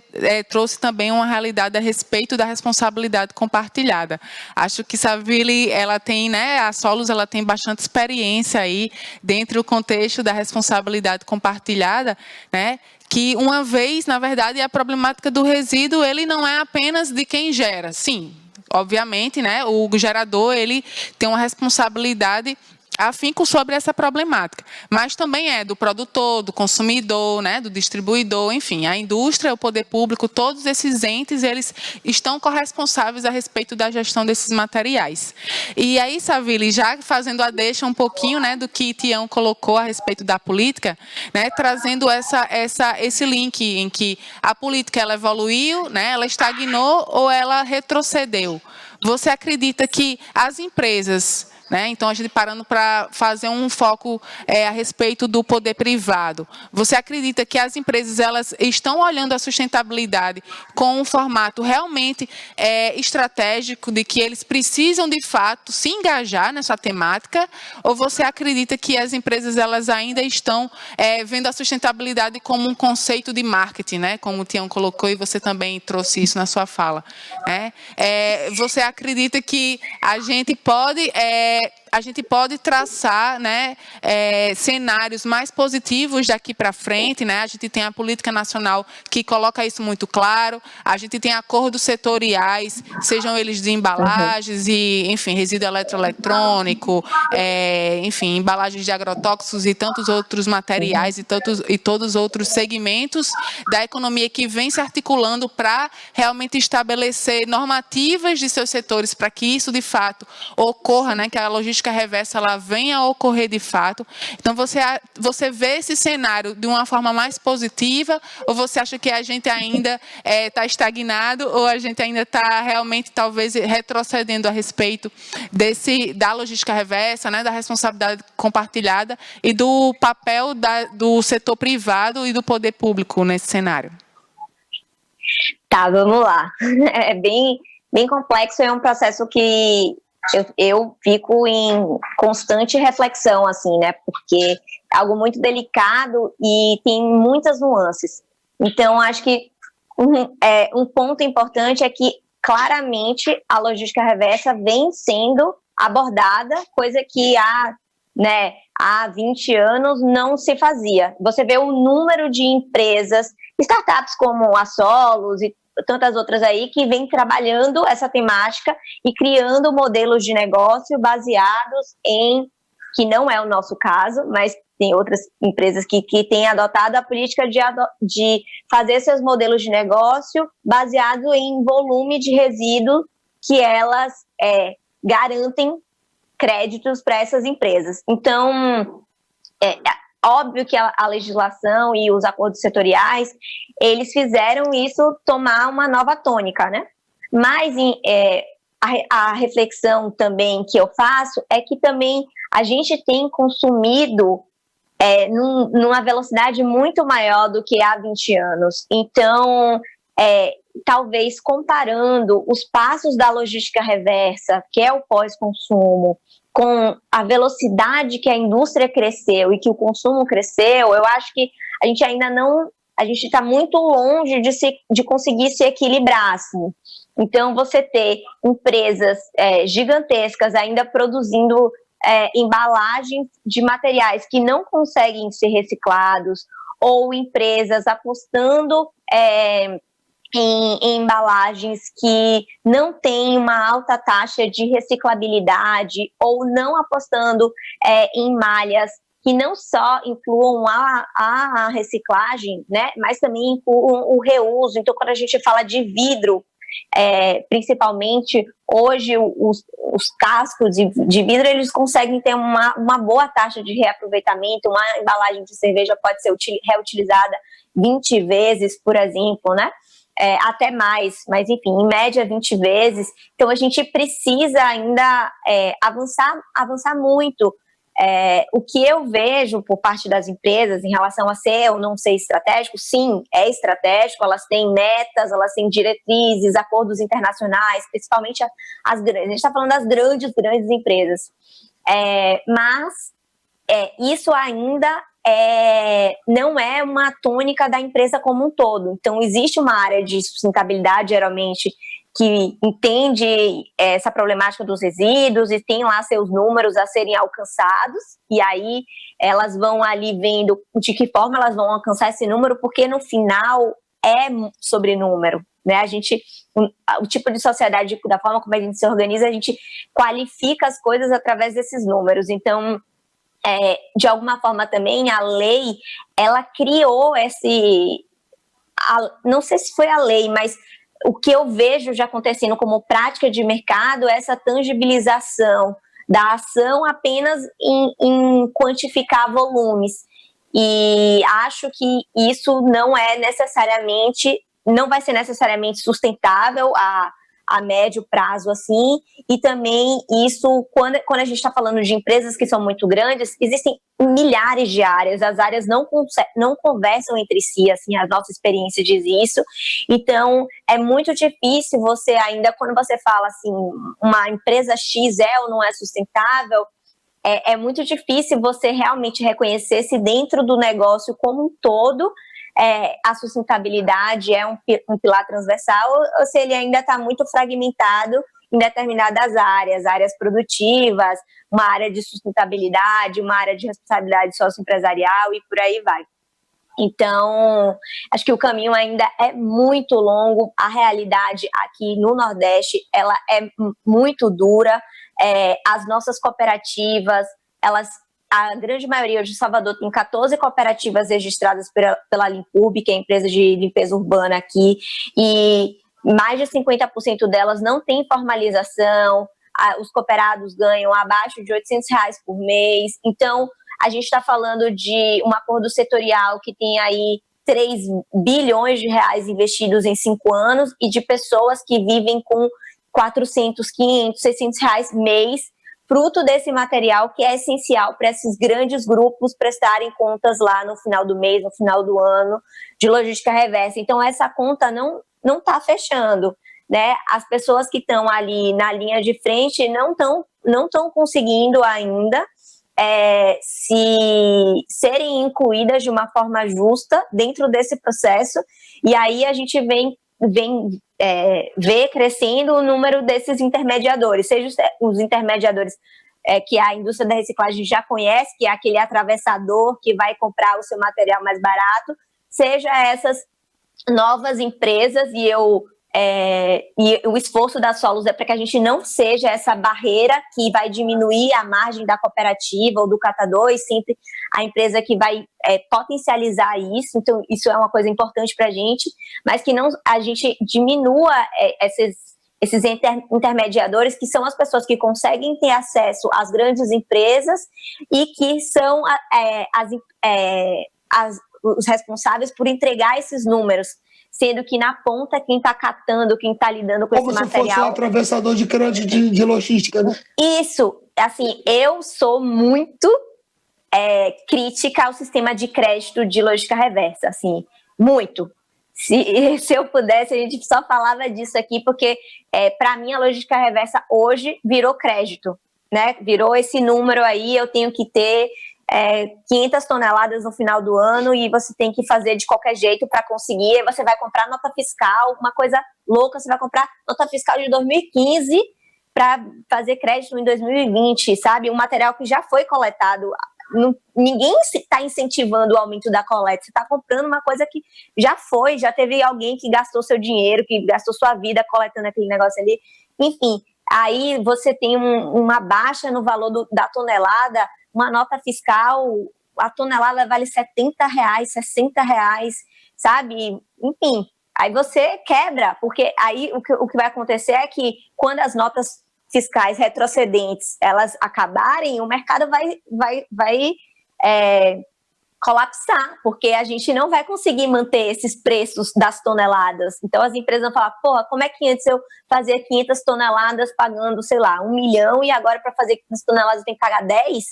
trouxe também uma realidade a respeito da responsabilidade compartilhada. Acho que Saville, ela tem, né, a Solos, ela tem bastante experiência aí dentro do contexto da responsabilidade compartilhada, né? Que uma vez, na verdade, a problemática do resíduo, ele não é apenas de quem gera, sim. Obviamente, né, o gerador ele tem uma responsabilidade afinco sobre essa problemática, mas também é do produtor, do consumidor, né, do distribuidor, enfim, a indústria, o poder público, todos esses entes, eles estão corresponsáveis a respeito da gestão desses materiais. E aí, Saville, já fazendo a deixa um pouquinho, né, do que Tião colocou a respeito da política, né, trazendo esse link em que a política ela evoluiu, né, ela estagnou ou ela retrocedeu. Você acredita que as empresas, né, então a gente parando para fazer um foco a respeito do poder privado, você acredita que as empresas elas estão olhando a sustentabilidade com um formato realmente estratégico de que eles precisam de fato se engajar nessa temática, ou você acredita que as empresas elas ainda estão vendo a sustentabilidade como um conceito de marketing, né, como o Tião colocou e você também trouxe isso na sua fala, né? Você acredita que a gente pode traçar, né, cenários mais positivos daqui para frente, né? A gente tem a política nacional que coloca isso muito claro, a gente tem acordos setoriais, sejam eles de embalagens e, enfim, resíduo eletroeletrônico, enfim, embalagens de agrotóxicos e tantos outros materiais e todos outros segmentos da economia que vem se articulando para realmente estabelecer normativas de seus setores para que isso, de fato, ocorra, né, que a logística reversa ela venha a ocorrer de fato. Então, você vê esse cenário de uma forma mais positiva ou você acha que a gente ainda está estagnado ou a gente ainda está realmente, talvez, retrocedendo a respeito da logística reversa, né, da responsabilidade compartilhada e do papel do setor privado e do poder público nesse cenário? Tá, vamos lá. É bem complexo, é um processo que eu fico em constante reflexão, assim, né? Porque é algo muito delicado e tem muitas nuances. Então, acho que um ponto importante é que, claramente, a logística reversa vem sendo abordada, coisa que há 20 anos não se fazia. Você vê o número de empresas, startups como a Solos e tantas outras aí que vêm trabalhando essa temática e criando modelos de negócio baseados em, que não é o nosso caso, mas tem outras empresas que têm adotado a política de fazer seus modelos de negócio baseado em volume de resíduo que elas garantem créditos para essas empresas. Então, óbvio que a legislação e os acordos setoriais, eles fizeram isso tomar uma nova tônica, né? Mas a reflexão também que eu faço é que também a gente tem consumido numa velocidade muito maior do que há 20 anos. Então, talvez comparando os passos da logística reversa, que é o pós-consumo, com a velocidade que a indústria cresceu e que o consumo cresceu, eu acho que a gente ainda não, a gente está muito longe de conseguir se equilibrar, assim. Então, você ter empresas gigantescas ainda produzindo embalagens de materiais que não conseguem ser reciclados, ou empresas apostando em embalagens que não têm uma alta taxa de reciclabilidade, ou não apostando em malhas que não só incluam a reciclagem, né, mas também incluam o reuso. Então, quando a gente fala de vidro, principalmente hoje os cascos de vidro, eles conseguem ter uma boa taxa de reaproveitamento. Uma embalagem de cerveja pode ser reutilizada 20 vezes, por exemplo, né? Até mais, mas enfim, em média 20 vezes. Então a gente precisa ainda avançar muito O que eu vejo por parte das empresas em relação a ser ou não ser estratégico, sim, é estratégico, elas têm metas, elas têm diretrizes, acordos internacionais, principalmente as grandes. A gente está falando das grandes empresas. Mas isso ainda não é uma tônica da empresa como um todo. Então, existe uma área de sustentabilidade, geralmente, que entende essa problemática dos resíduos e tem lá seus números a serem alcançados, e aí elas vão ali vendo de que forma elas vão alcançar esse número, porque no final é sobre número, né? O tipo de sociedade, da forma como a gente se organiza, a gente qualifica as coisas através desses números. Então, de alguma forma também, a lei, ela criou não sei se foi a lei, mas o que eu vejo já acontecendo como prática de mercado é essa tangibilização da ação apenas em quantificar volumes. E acho que isso não vai ser necessariamente sustentável a médio prazo, assim, e também isso, quando a gente está falando de empresas que são muito grandes, existem milhares de áreas, as áreas não conversam entre si, assim, a nossa experiência diz isso, então é muito difícil você ainda, quando você fala assim, uma empresa X ou não é sustentável, é muito difícil você realmente reconhecer se dentro do negócio como um todo a sustentabilidade é um pilar transversal ou se ele ainda está muito fragmentado em determinadas áreas produtivas, uma área de sustentabilidade, uma área de responsabilidade socioempresarial e por aí vai. Então, acho que o caminho ainda é muito longo, a realidade aqui no Nordeste, ela é muito dura, as nossas cooperativas, a grande maioria hoje de Salvador tem 14 cooperativas registradas pela Limpurb, que é a empresa de limpeza urbana aqui, e mais de 50% delas não tem formalização, os cooperados ganham abaixo de R$800 por mês, então a gente está falando de um acordo setorial que tem aí 3 bilhões de reais investidos em 5 anos e de pessoas que vivem com 400, 500, 600 reais mês, fruto desse material que é essencial para esses grandes grupos prestarem contas lá no final do mês, no final do ano, de logística reversa. Então, essa conta não está fechando, né? As pessoas que estão ali na linha de frente não estão conseguindo ainda serem incluídas de uma forma justa dentro desse processo, e aí a gente vem ver crescendo o número desses intermediadores, seja os intermediadores que a indústria da reciclagem já conhece, que é aquele atravessador que vai comprar o seu material mais barato, seja essas novas empresas, e o esforço da Solos é para que a gente não seja essa barreira que vai diminuir a margem da cooperativa ou do catador, e sempre a empresa que vai potencializar isso. Então, isso é uma coisa importante para a gente, mas que não a gente diminua esses intermediadores, que são as pessoas que conseguem ter acesso às grandes empresas e que são os responsáveis por entregar esses números, sendo que na ponta quem está catando, quem está lidando com esse material... Como se fosse um atravessador de crédito de logística, né? Isso, assim, eu sou muito crítica ao sistema de crédito de logística reversa, assim, muito. Se eu pudesse, a gente só falava disso aqui, porque para mim a logística reversa hoje virou crédito, né? Virou esse número aí, eu tenho que ter 500 toneladas no final do ano e você tem que fazer de qualquer jeito para conseguir. Aí você vai comprar nota fiscal, uma coisa louca, você vai comprar nota fiscal de 2015 para fazer crédito em 2020, sabe? Um material que já foi coletado. Ninguém está incentivando o aumento da coleta, você está comprando uma coisa que já teve alguém que gastou seu dinheiro, que gastou sua vida coletando aquele negócio ali. Enfim, aí você tem uma baixa no valor da tonelada, uma nota fiscal, a tonelada vale R$70, R$60, sabe? Enfim, aí você quebra, porque aí o que vai acontecer é que quando as notas fiscais retrocedentes elas acabarem, o mercado vai colapsar, porque a gente não vai conseguir manter esses preços das toneladas. Então as empresas vão falar, porra, como é que antes eu fazia 500 toneladas pagando, sei lá, 1 milhão, e agora para fazer 500 toneladas eu tenho que pagar 10?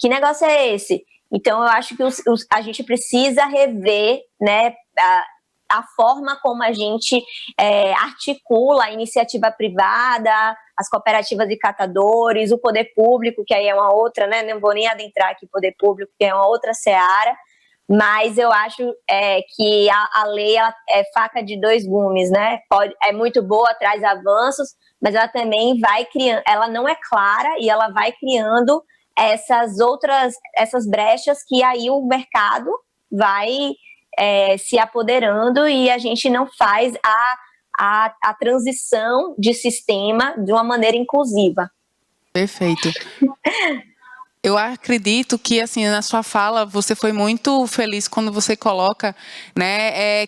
que negócio é esse? Então, eu acho que a gente precisa rever, né, a forma como a gente articula a iniciativa privada, as cooperativas de catadores, o poder público, que aí é uma outra, né, não vou nem adentrar aqui poder público, que é uma outra seara, mas eu acho que a lei ela é faca de dois gumes, né? É muito boa, traz avanços, mas ela também vai criando, ela não é clara e ela vai criando essas brechas que aí o mercado vai se apoderando e a gente não faz a transição de sistema de uma maneira inclusiva. Perfeito. Eu acredito que, assim, na sua fala, você foi muito feliz quando você coloca, né,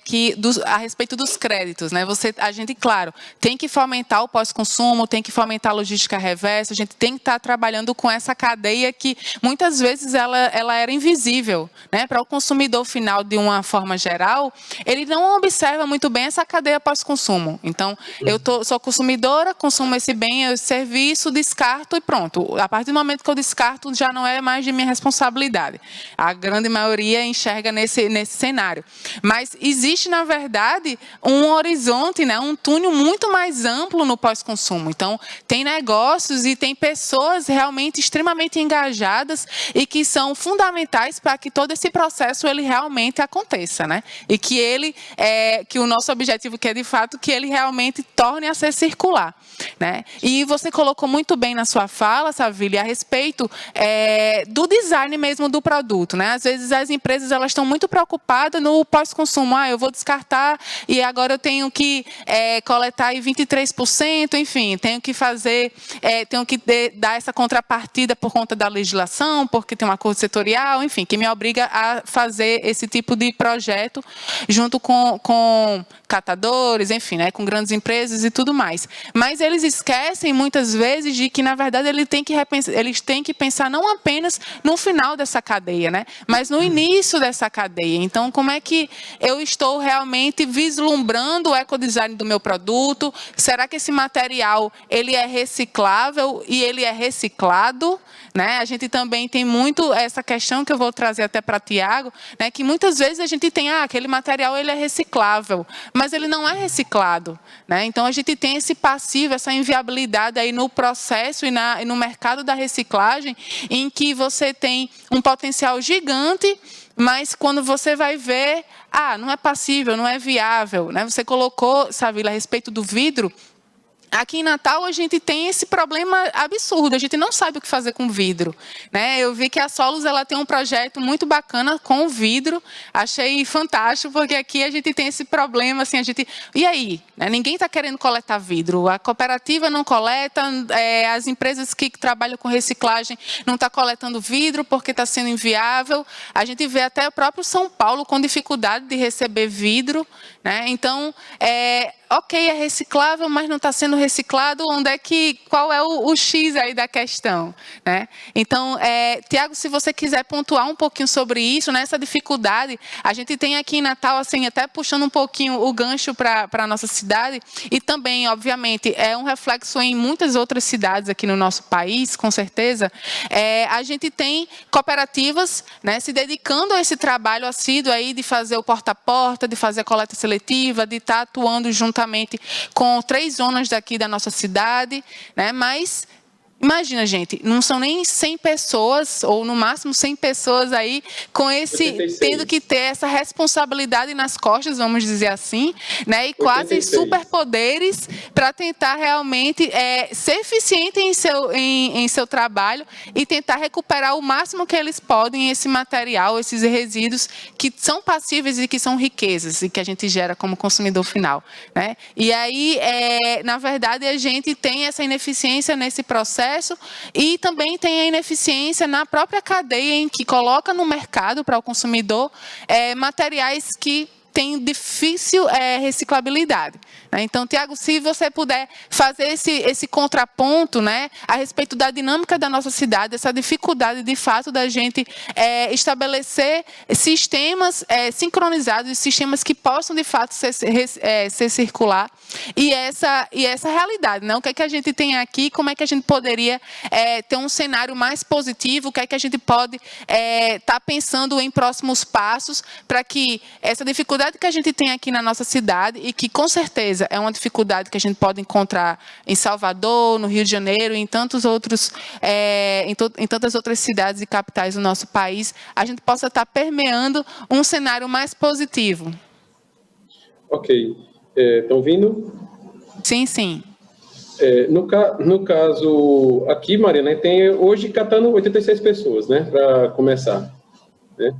a respeito dos créditos, né? A gente, claro, tem que fomentar o pós-consumo, tem que fomentar a logística reversa, a gente tem que estar trabalhando com essa cadeia que, muitas vezes, ela era invisível, né? Para o consumidor final, de uma forma geral, ele não observa muito bem essa cadeia pós-consumo. Então, sou consumidora, consumo esse bem, esse serviço, descarto e pronto. A partir do momento que eu descarto, já não é mais de minha responsabilidade. A grande maioria enxerga nesse cenário. Mas existe, na verdade, um horizonte, né, um túnel muito mais amplo no pós-consumo. Então, tem negócios e tem pessoas realmente extremamente engajadas e que são fundamentais para que todo esse processo ele realmente aconteça, né? E que que o nosso objetivo que é, de fato, que ele realmente torne a ser circular, né? E você colocou muito bem na sua fala, Savilha, a respeito do design mesmo do produto, né? Às vezes as empresas elas estão muito preocupadas no pós-consumo. Eu vou descartar e agora eu tenho que coletar aí 23%, enfim, tenho que fazer, tenho que dar essa contrapartida por conta da legislação, porque tem um acordo setorial, enfim, que me obriga a fazer esse tipo de projeto junto com catadores, enfim, né, com grandes empresas e tudo mais. Mas eles esquecem muitas vezes de que, na verdade, eles têm que pensar não apenas no final dessa cadeia, né, mas no início dessa cadeia. Então, como é que eu estou realmente vislumbrando o ecodesign do meu produto? Será que esse material ele é reciclável e ele é reciclado? Né? A gente também tem muito essa questão que eu vou trazer até para Tiago, né, que muitas vezes a gente tem, aquele material ele é reciclável, mas ele não é reciclado, né? Então a gente tem esse passivo, essa inviabilidade aí no processo e no mercado da reciclagem, em que você tem um potencial gigante, mas quando você vai ver, não é passível, não é viável, né? Você colocou, Savilha, a respeito do vidro. Aqui em Natal, a gente tem esse problema absurdo, a gente não sabe o que fazer com vidro, né? Eu vi que a Solos ela tem um projeto muito bacana com o vidro, achei fantástico, porque aqui a gente tem esse problema, assim, e aí? Né? Ninguém está querendo coletar vidro, a cooperativa não coleta, as empresas que trabalham com reciclagem não estão coletando vidro porque está sendo inviável, a gente vê até o próprio São Paulo com dificuldade de receber vidro, né? Então, ok, é reciclável, mas não está sendo reciclado, qual é o X aí da questão, né? Então, Tiago, se você quiser pontuar um pouquinho sobre isso, né, essa dificuldade, a gente tem aqui em Natal, assim, até puxando um pouquinho o gancho para a nossa cidade, e também, obviamente, é um reflexo em muitas outras cidades aqui no nosso país, com certeza, a gente tem cooperativas, né, se dedicando a esse trabalho assíduo aí de fazer o porta a porta, de fazer a coleta seletiva, de estar atuando juntamente com 3 zonas daqui da nossa cidade, né? Mas imagina, gente, não são nem 100 pessoas, ou no máximo 100 pessoas aí, com 86. Tendo que ter essa responsabilidade nas costas, vamos dizer assim, né? E quase 86. superpoderes para tentar realmente ser eficiente em seu trabalho e tentar recuperar o máximo que eles podem esse material, esses resíduos que são passíveis e que são riquezas e que a gente gera como consumidor final, né? E aí, na verdade, a gente tem essa ineficiência nesse processo e também tem a ineficiência na própria cadeia em que coloca no mercado para o consumidor materiais que tem difícil reciclabilidade. Né? Então, Tiago, se você puder fazer esse contraponto, né, a respeito da dinâmica da nossa cidade, essa dificuldade, de fato, da gente estabelecer sistemas sincronizados, sistemas que possam, de fato, ser circular, e essa realidade, né? O que é que a gente tem aqui, como é que a gente poderia ter um cenário mais positivo, o que é que a gente pode estar pensando em próximos passos para que essa dificuldade que a gente tem aqui na nossa cidade, e que com certeza é uma dificuldade que a gente pode encontrar em Salvador, no Rio de Janeiro, em tantas outras cidades e capitais do nosso país, a gente possa estar permeando um cenário mais positivo. Ok. Estão ouvindo? Sim, sim. No caso aqui, Mariana, tem hoje catando 86 pessoas, né, para começar. Né?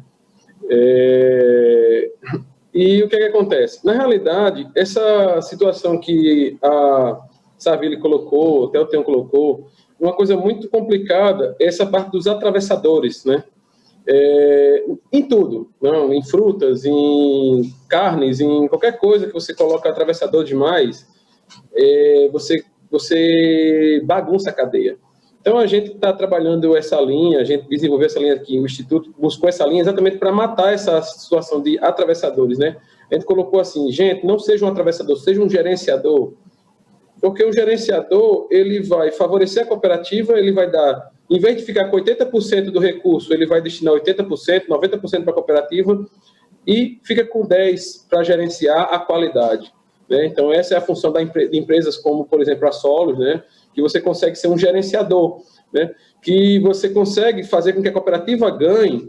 E o que acontece? Na realidade, essa situação que a Savile colocou, até o Tião colocou, uma coisa muito complicada é essa parte dos atravessadores, né? Em tudo, não? Em frutas, em carnes, em qualquer coisa que você coloca atravessador demais, você bagunça a cadeia. Então, a gente está trabalhando essa linha, a gente desenvolveu essa linha aqui, o Instituto buscou essa linha exatamente para matar essa situação de atravessadores, né? A gente colocou assim, gente, não seja um atravessador, seja um gerenciador, porque o gerenciador, ele vai favorecer a cooperativa, ele vai dar, em vez de ficar com 80% do recurso, ele vai destinar 80%, 90% para a cooperativa, e fica com 10% para gerenciar a qualidade. Né? Então, essa é a função de empresas como, por exemplo, a Solos, né? Que você consegue ser um gerenciador, né? Que você consegue fazer com que a cooperativa ganhe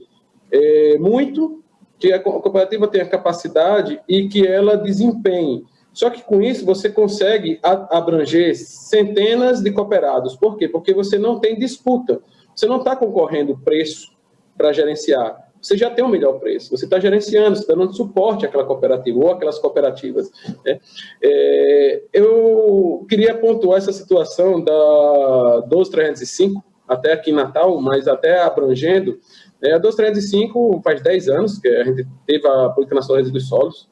muito, que a cooperativa tenha capacidade e que ela desempenhe. Só que com isso você consegue abranger centenas de cooperados. Por quê? Porque você não tem disputa. Você não está concorrendo preço para gerenciar. Você já tem um melhor preço. Você está gerenciando, você está dando suporte àquela cooperativa ou àquelas cooperativas. Né? Eu queria pontuar essa situação da 12305, até aqui em Natal, mas até abrangendo. A 12305 faz 10 anos que a gente teve a Política Nacional de Resíduos Sólidos.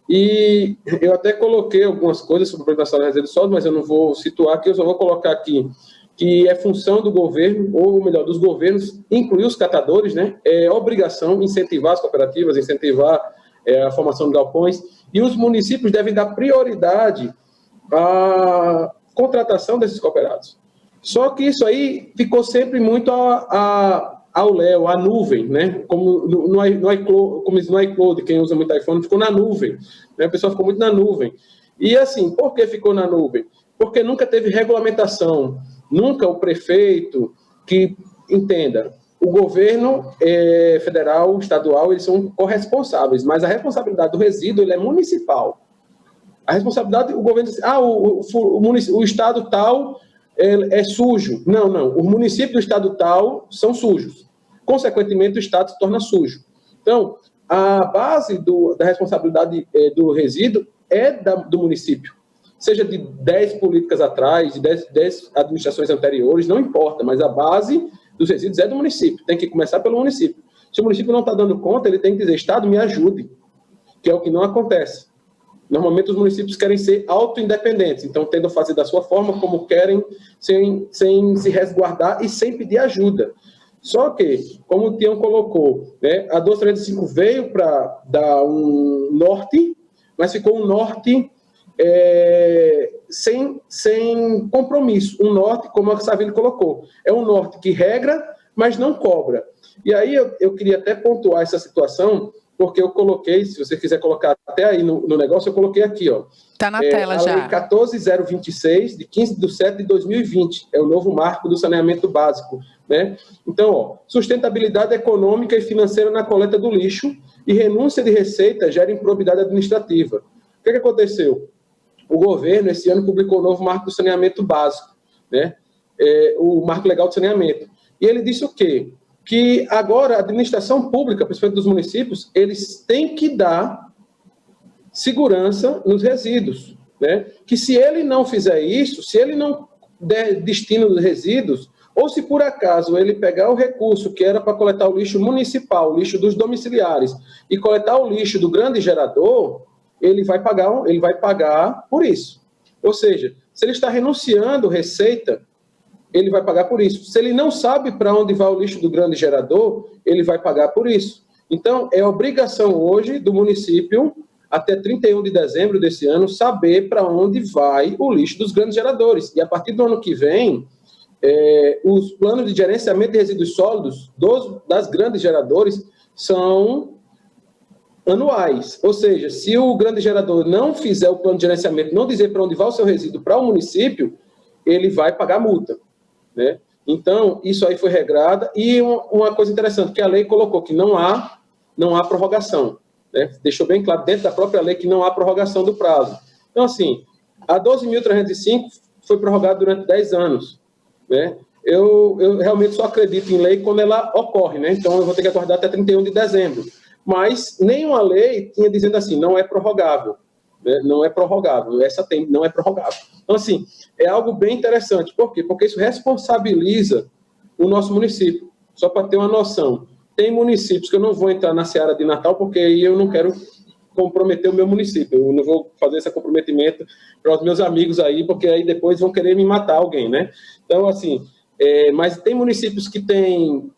E eu até coloquei algumas coisas sobre a Política Nacional de Resíduos Sólidos, mas eu não vou situar aqui, eu só vou colocar aqui que é função do governo, ou melhor, dos governos, incluir os catadores, né? É obrigação incentivar as cooperativas, incentivar a formação de galpões, e os municípios devem dar prioridade à contratação desses cooperados. Só que isso aí ficou sempre muito ao léu, à nuvem, né? Como no iCloud, quem usa muito iPhone, ficou na nuvem, né? A pessoa ficou muito na nuvem. E assim, por que ficou na nuvem? Porque nunca teve regulamentação. Nunca o prefeito, que entenda, o governo federal, estadual, eles são corresponsáveis, mas a responsabilidade do resíduo ele é municipal. A responsabilidade, o governo diz, o estado tal é sujo. Não, o município do estado tal são sujos. Consequentemente, o estado se torna sujo. Então, a base da responsabilidade do resíduo é do município. Seja de 10 políticas atrás, de 10 administrações anteriores, não importa, mas a base dos resíduos é do município, tem que começar pelo município. Se o município não está dando conta, ele tem que dizer, Estado, me ajude, que é o que não acontece. Normalmente os municípios querem ser auto-independentes, então tentam fazer da sua forma como querem, sem se resguardar e sem pedir ajuda. Só que, como o Tião colocou, né, a 12305 veio para dar um norte, mas ficou um norte sem compromisso. Um norte, como a Savile colocou, é um norte que regra, mas não cobra. E aí eu queria até pontuar essa situação, porque eu coloquei, se você quiser colocar até aí no negócio, eu coloquei aqui, ó. Está na tela já. A Lei 14.026, de 15/7/2020, é o novo marco do saneamento básico, né? Então, ó, sustentabilidade econômica e financeira na coleta do lixo e renúncia de receita gera improbidade administrativa. O que aconteceu? O governo, esse ano, publicou o novo marco do saneamento básico, né? O marco legal de saneamento. E ele disse o quê? Que agora a administração pública, principalmente dos municípios, eles têm que dar segurança nos resíduos, né? Que se ele não fizer isso, se ele não der destino dos resíduos, Ou se por acaso ele pegar o recurso que era para coletar o lixo municipal, o lixo dos domiciliares, e coletar o lixo do grande gerador, ele vai pagar por isso. Ou seja, se ele está renunciando receita, ele vai pagar por isso. Se ele não sabe para onde vai o lixo do grande gerador, ele vai pagar por isso. Então, é obrigação hoje do município, até 31 de dezembro desse ano, saber para onde vai o lixo dos grandes geradores. E a partir do ano que vem, os planos de gerenciamento de resíduos sólidos das grandes geradores são anuais. Ou seja, se o grande gerador não fizer o plano de gerenciamento, não dizer para onde vai o seu resíduo para o município, ele vai pagar multa, né? Então, isso aí foi regrada. E uma coisa interessante, que a lei colocou que não há prorrogação, né? Deixou bem claro dentro da própria lei que não há prorrogação do prazo. Então, assim, a 12.305 foi prorrogada durante 10 anos, né? Eu realmente só acredito em lei quando ela ocorre, né? Então, eu vou ter que aguardar até 31 de dezembro. Mas nenhuma lei tinha dizendo assim, não é prorrogável, né? Não é prorrogável, não é prorrogável. Então, assim, é algo bem interessante. Por quê? Porque isso responsabiliza o nosso município. Só para ter uma noção, tem municípios que eu não vou entrar na seara de Natal, porque aí eu não quero comprometer o meu município. Eu não vou fazer esse comprometimento para os meus amigos aí, porque aí depois vão querer me matar alguém, né? Então, assim, mas tem municípios que têm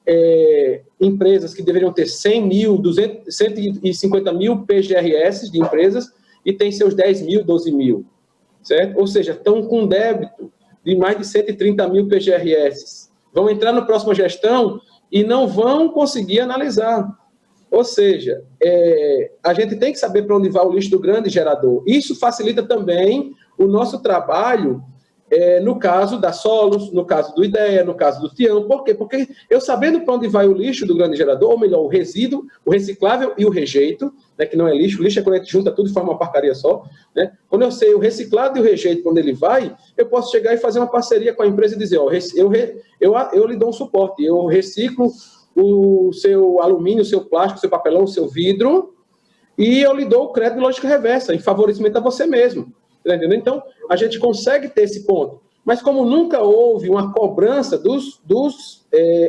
empresas que deveriam ter 100 mil, 150 mil PGRS de empresas e tem seus 10 mil, 12 mil, certo? Ou seja, estão com débito de mais de 130 mil PGRS. Vão entrar na próxima gestão e não vão conseguir analisar. Ou seja, a gente tem que saber para onde vai o lixo do grande gerador. Isso facilita também o nosso trabalho no caso da Solos, no caso do IDEA, no caso do Tião. Por quê? Porque eu sabendo para onde vai o lixo do grande gerador, ou melhor, o resíduo, o reciclável e o rejeito, né, que não é lixo, o lixo é quando a gente junta tudo e forma uma porcaria só, né? Quando eu sei o reciclado e o rejeito, quando ele vai, eu posso chegar e fazer uma parceria com a empresa e dizer, ó, eu lhe dou um suporte, eu reciclo o seu alumínio, o seu plástico, o seu papelão, o seu vidro, e eu lhe dou o crédito de lógica reversa, em favorecimento a você mesmo. Tá entendendo? Então, a gente consegue ter esse ponto. Mas como nunca houve uma cobrança dos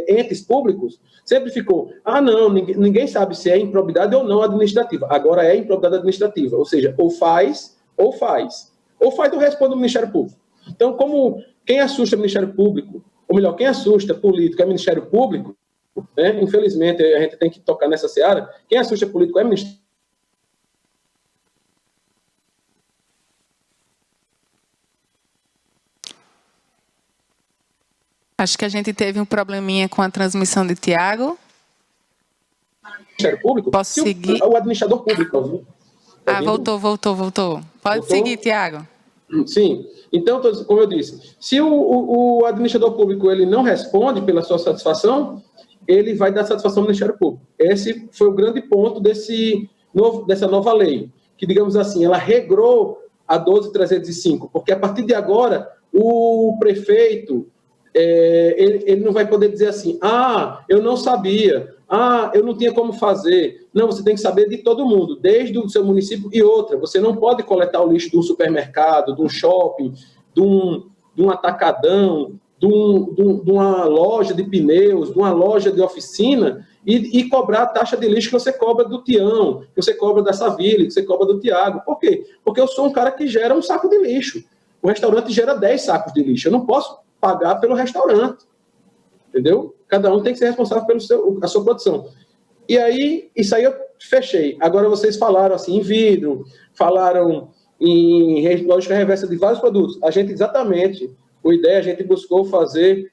entes públicos, sempre ficou, não, ninguém sabe se é improbidade ou não administrativa. Agora é improbidade administrativa, ou seja, ou faz, ou responde o Ministério Público. Então, como quem assusta o Ministério Público, ou melhor, quem assusta político é o Ministério Público, né? Infelizmente, a gente tem que tocar nessa seara, quem assusta político é o Ministério. Acho que a gente teve um probleminha com a transmissão de Tiago. Ministério Público? Posso seguir? O administrador público. Voltou. Pode seguir, Tiago. Sim. Então, como eu disse, se o administrador público ele não responde pela sua satisfação, ele vai dar satisfação ao Ministério Público. Esse foi o grande ponto dessa nova lei, que, digamos assim, ela regrou a 12.305, porque a partir de agora, o prefeito... ele não vai poder dizer assim, eu não sabia, eu não tinha como fazer. Não, você tem que saber de todo mundo, desde o seu município e outra. Você não pode coletar o lixo de um supermercado, de um shopping, de um atacadão, de uma loja de pneus, de uma loja de oficina e cobrar a taxa de lixo que você cobra do Tião, que você cobra da Saville, que você cobra do Tiago. Por quê? Porque eu sou um cara que gera um saco de lixo. O restaurante gera 10 sacos de lixo. Eu não posso pagar pelo restaurante, entendeu? Cada um tem que ser responsável pela sua produção. E aí, isso aí eu fechei. Agora vocês falaram assim, em vidro, falaram em lógica reversa de vários produtos. A gente a gente buscou fazer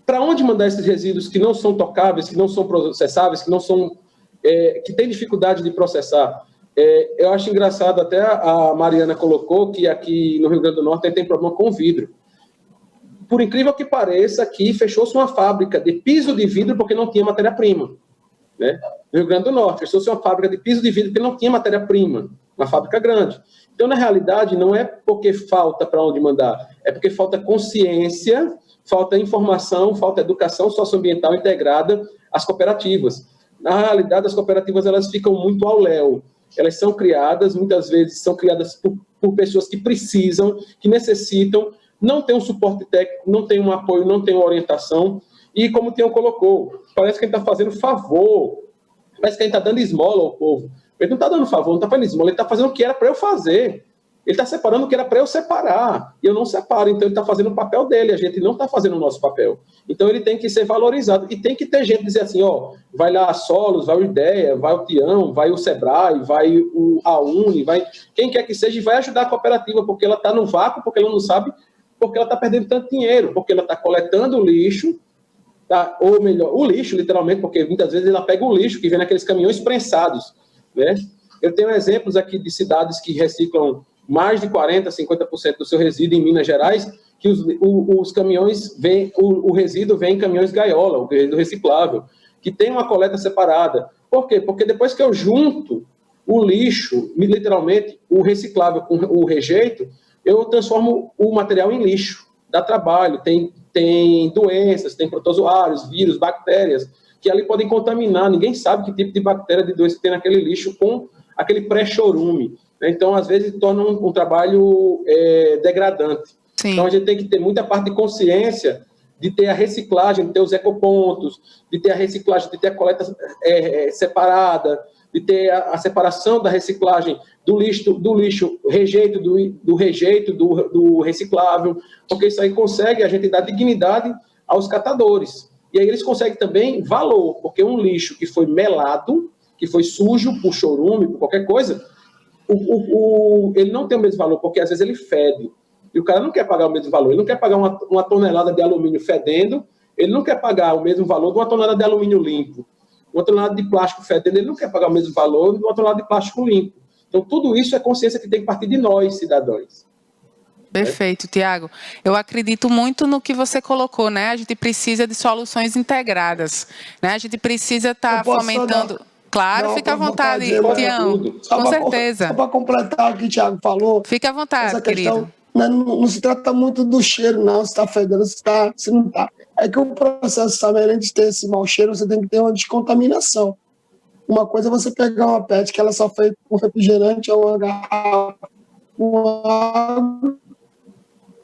para onde mandar esses resíduos que não são tocáveis, que não são processáveis, que tem dificuldade de processar. Eu acho engraçado, até a Mariana colocou que aqui no Rio Grande do Norte tem problema com vidro. Por incrível que pareça, aqui fechou-se uma fábrica de piso de vidro porque não tinha matéria-prima. Né? No Rio Grande do Norte, fechou-se uma fábrica de piso de vidro porque não tinha matéria-prima. Uma fábrica grande. Então, na realidade, não é porque falta para onde mandar, é porque falta consciência, falta informação, falta educação socioambiental integrada às cooperativas. Na realidade, as cooperativas elas ficam muito ao léu. Elas são criadas, muitas vezes são criadas por pessoas que precisam, que necessitam, não tem um suporte técnico, não tem um apoio, não tem uma orientação. E como o Tião colocou, parece que a gente está fazendo favor, parece que a gente está dando esmola ao povo. Ele não está dando favor, não está fazendo esmola, ele está fazendo o que era para eu fazer. Ele está separando o que era para eu separar, e eu não separo, então ele está fazendo o papel dele, a gente não está fazendo o nosso papel. Então ele tem que ser valorizado, e tem que ter gente dizer assim, ó, vai lá a Solos, vai o IDEA, vai o Tião, vai o Sebrae, vai a Uni, vai quem quer que seja, e vai ajudar a cooperativa, porque ela está no vácuo, porque ela não sabe, porque ela está perdendo tanto dinheiro, porque ela está coletando o lixo, tá? Ou melhor, o lixo, literalmente, porque muitas vezes ela pega o lixo que vem naqueles caminhões prensados, né? Eu tenho exemplos aqui de cidades que reciclam mais de 40%, 50% do seu resíduo em Minas Gerais, que os caminhões, o resíduo vem em caminhões gaiola, o resíduo reciclável, que tem uma coleta separada. Por quê? Porque depois que eu junto o lixo, literalmente, o reciclável com o rejeito, eu transformo o material em lixo. Dá trabalho, tem doenças, tem protozoários, vírus, bactérias, que ali podem contaminar. Ninguém sabe que tipo de bactéria, de doença que tem naquele lixo com aquele pré-chorume. Então, às vezes, torna um trabalho degradante. Sim. Então, a gente tem que ter muita parte de consciência de ter a reciclagem, de ter os ecopontos, de ter a reciclagem, de ter a coleta separada, de ter a separação da reciclagem do lixo rejeito, do rejeito, do reciclável, porque isso aí consegue a gente dar dignidade aos catadores. E aí eles conseguem também valor, porque um lixo que foi melado, que foi sujo por chorume, por qualquer coisa, ele não tem o mesmo valor, porque às vezes ele fede. E o cara não quer pagar o mesmo valor. Ele não quer pagar uma tonelada de alumínio fedendo, ele não quer pagar o mesmo valor de uma tonelada de alumínio limpo. Uma tonelada de plástico fedendo, ele não quer pagar o mesmo valor de uma tonelada de plástico limpo. Então, tudo isso é consciência que tem que partir de nós, cidadãos. Perfeito, Tiago. Eu acredito muito no que você colocou, né? A gente precisa de soluções integradas, né? A gente precisa estar fomentando... Claro, fica à vontade, Tião. Com certeza. Só para completar o que o Tiago falou. Fica à vontade, essa questão, querido. Não se trata muito do cheiro, não. Se está fedendo, se não está. É que o processo também, além de ter esse mau cheiro, você tem que ter uma descontaminação. Uma coisa é você pegar uma PET que ela só foi com refrigerante ou uma garrafa com água,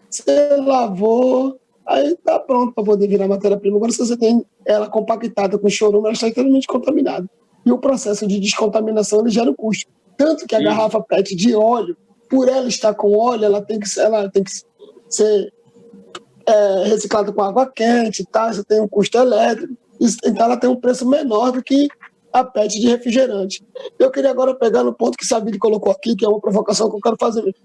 você lavou, aí está pronto para poder virar matéria-prima. Agora, se você tem ela compactada com chorume, ela está extremamente contaminada. E o processo de descontaminação ele gera um custo. Tanto que a garrafa PET de óleo, por ela estar com óleo, ela tem que ser reciclada com água quente, tá? Você tem um custo elétrico, então ela tem um preço menor do que a PET de refrigerante. Eu queria agora pegar no ponto que o Sabine colocou aqui, que é uma provocação que eu quero fazer.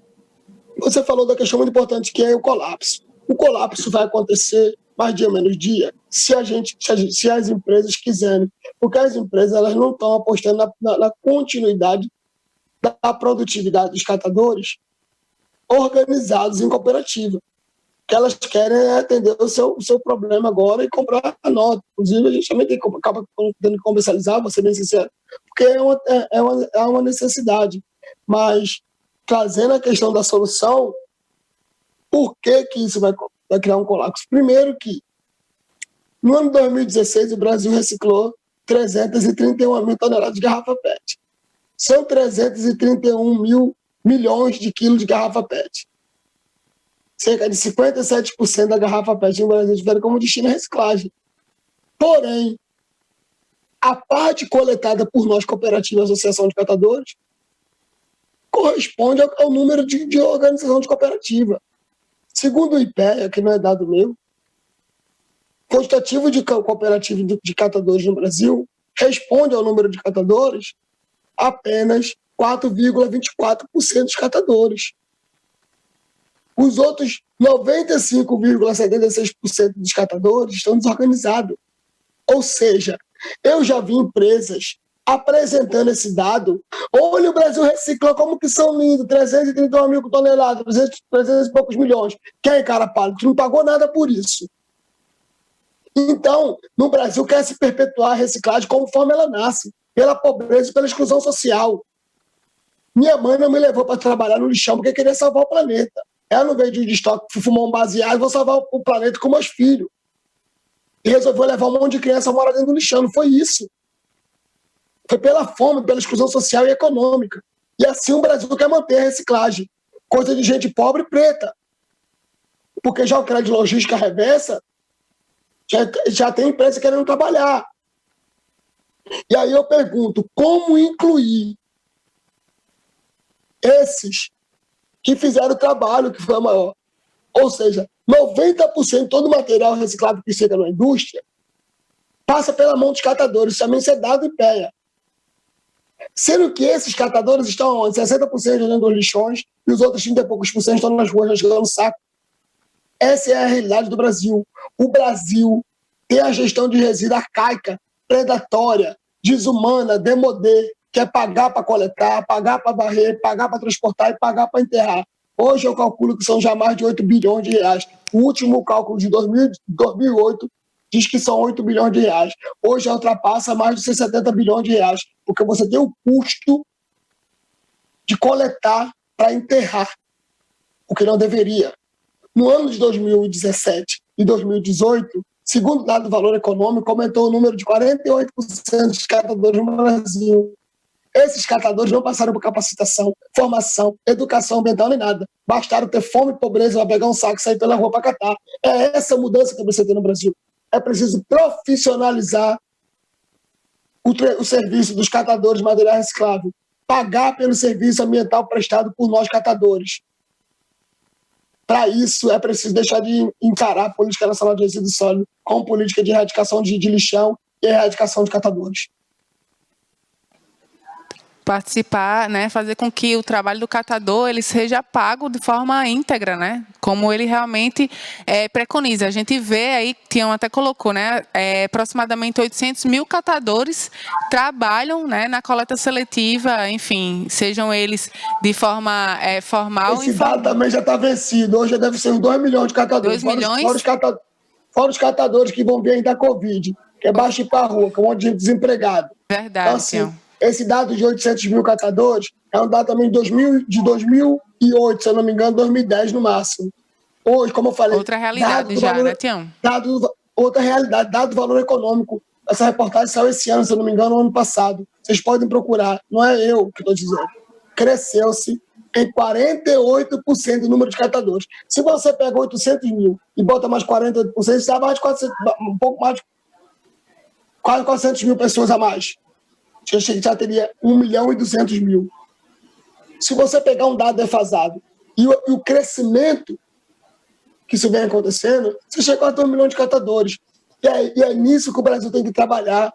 Você falou da questão muito importante, que é o colapso. O colapso vai acontecer mais dia menos dia, se as empresas quiserem, porque as empresas elas não estão apostando na continuidade da produtividade dos catadores organizados em cooperativa, que elas querem atender o seu problema agora e comprar a nota. Inclusive, a gente também acaba tendo que comercializar, vou ser bem sincero, porque é uma necessidade. Mas, trazendo a questão da solução, por que isso vai criar um colapso? Primeiro que, no ano de 2016, o Brasil reciclou 331 mil toneladas de garrafa PET. São 331 mil milhões de quilos de garrafa PET. Cerca de 57% da garrafa PET no Brasil tiveram como destino a reciclagem. Porém, a parte coletada por nós, cooperativa e associação de catadores, corresponde ao número de organização de cooperativa. Segundo o IPEA, que não é dado meu, quantitativo de cooperativa de catadores no Brasil responde ao número de catadores apenas 4,24% dos catadores. Os outros 95,76% dos catadores estão desorganizados. Ou seja, eu já vi empresas apresentando esse dado. Olha, o Brasil recicla, como que são lindos, 331 mil toneladas, 300 e poucos milhões. Quem, cara, paga? Tu não pagou nada por isso. Então, no Brasil, quer se perpetuar a reciclagem conforme ela nasce, pela pobreza e pela exclusão social. Minha mãe não me levou para trabalhar no lixão porque queria salvar o planeta. Ela não veio de estoque, fumou um baseado, vou salvar o planeta com meus filhos. E resolveu levar um monte de criança a morar dentro do lixão. Não foi isso. Foi pela fome, pela exclusão social e econômica. E assim o Brasil quer manter a reciclagem. Coisa de gente pobre e preta. Porque já o crédito logística reversa, já tem empresa querendo trabalhar. E aí eu pergunto, como incluir esses que fizeram o trabalho que foi o maior? Ou seja, 90% de todo o material reciclável que chega na indústria passa pela mão dos catadores, também isso é dado em pé. Sendo que esses catadores estão onde? 60% jogando os lixões e os outros 30 e poucos por cento estão nas ruas jogando saco. Essa é a realidade do Brasil. O Brasil tem a gestão de resíduo arcaica, predatória, desumana, demodê, que é pagar para coletar, pagar para varrer, pagar para transportar e pagar para enterrar. Hoje eu calculo que são já mais de 8 bilhões de reais. O último cálculo de 2008 diz que são 8 bilhões de reais. Hoje já ultrapassa mais de 70 bilhões de reais, porque você tem o custo de coletar para enterrar, o que não deveria. No ano de 2017 e 2018, segundo o dado do Valor Econômico, aumentou o número de 48% de catadores no Brasil. Esses catadores não passaram por capacitação, formação, educação ambiental nem nada. Bastaram ter fome e pobreza para pegar um saco e sair pela rua para catar. É essa mudança que precisa ter no Brasil. É preciso profissionalizar o serviço dos catadores de material reciclável. Pagar pelo serviço ambiental prestado por nós catadores. Para isso, é preciso deixar de encarar a Política Nacional de Resíduos Sólidos como política de erradicação de lixão e erradicação de catadores. Participar, né, fazer com que o trabalho do catador ele seja pago de forma íntegra, né, como ele realmente preconiza. A gente vê aí, Tião até colocou, né, aproximadamente 800 mil catadores trabalham, né, na coleta seletiva, enfim, sejam eles de forma formal ou informal. Esse dado também já está vencido, hoje já deve ser uns 2 milhões de catadores. 2 milhões? Fora os catadores que vão vir aí da Covid, que é baixo ir para a rua, que é um monte de gente desempregado. Verdade, então, assim, Tião. Esse dado de 800 mil catadores é um dado também de 2008, se eu não me engano, 2010 no máximo. Hoje, como eu falei... Outra realidade já, né, Tião? Outra realidade, dado do Valor Econômico. Essa reportagem saiu esse ano, se eu não me engano, no ano passado. Vocês podem procurar, não é eu que estou dizendo. Cresceu-se em 48% o número de catadores. Se você pega 800 mil e bota mais 48%, você dá mais de 400, um pouco mais de quase 400 mil pessoas a mais. Já teria 1.200.000. Se você pegar um dado defasado e o crescimento que isso vem acontecendo, você chega a 2 milhões de catadores. E é nisso que o Brasil tem que trabalhar.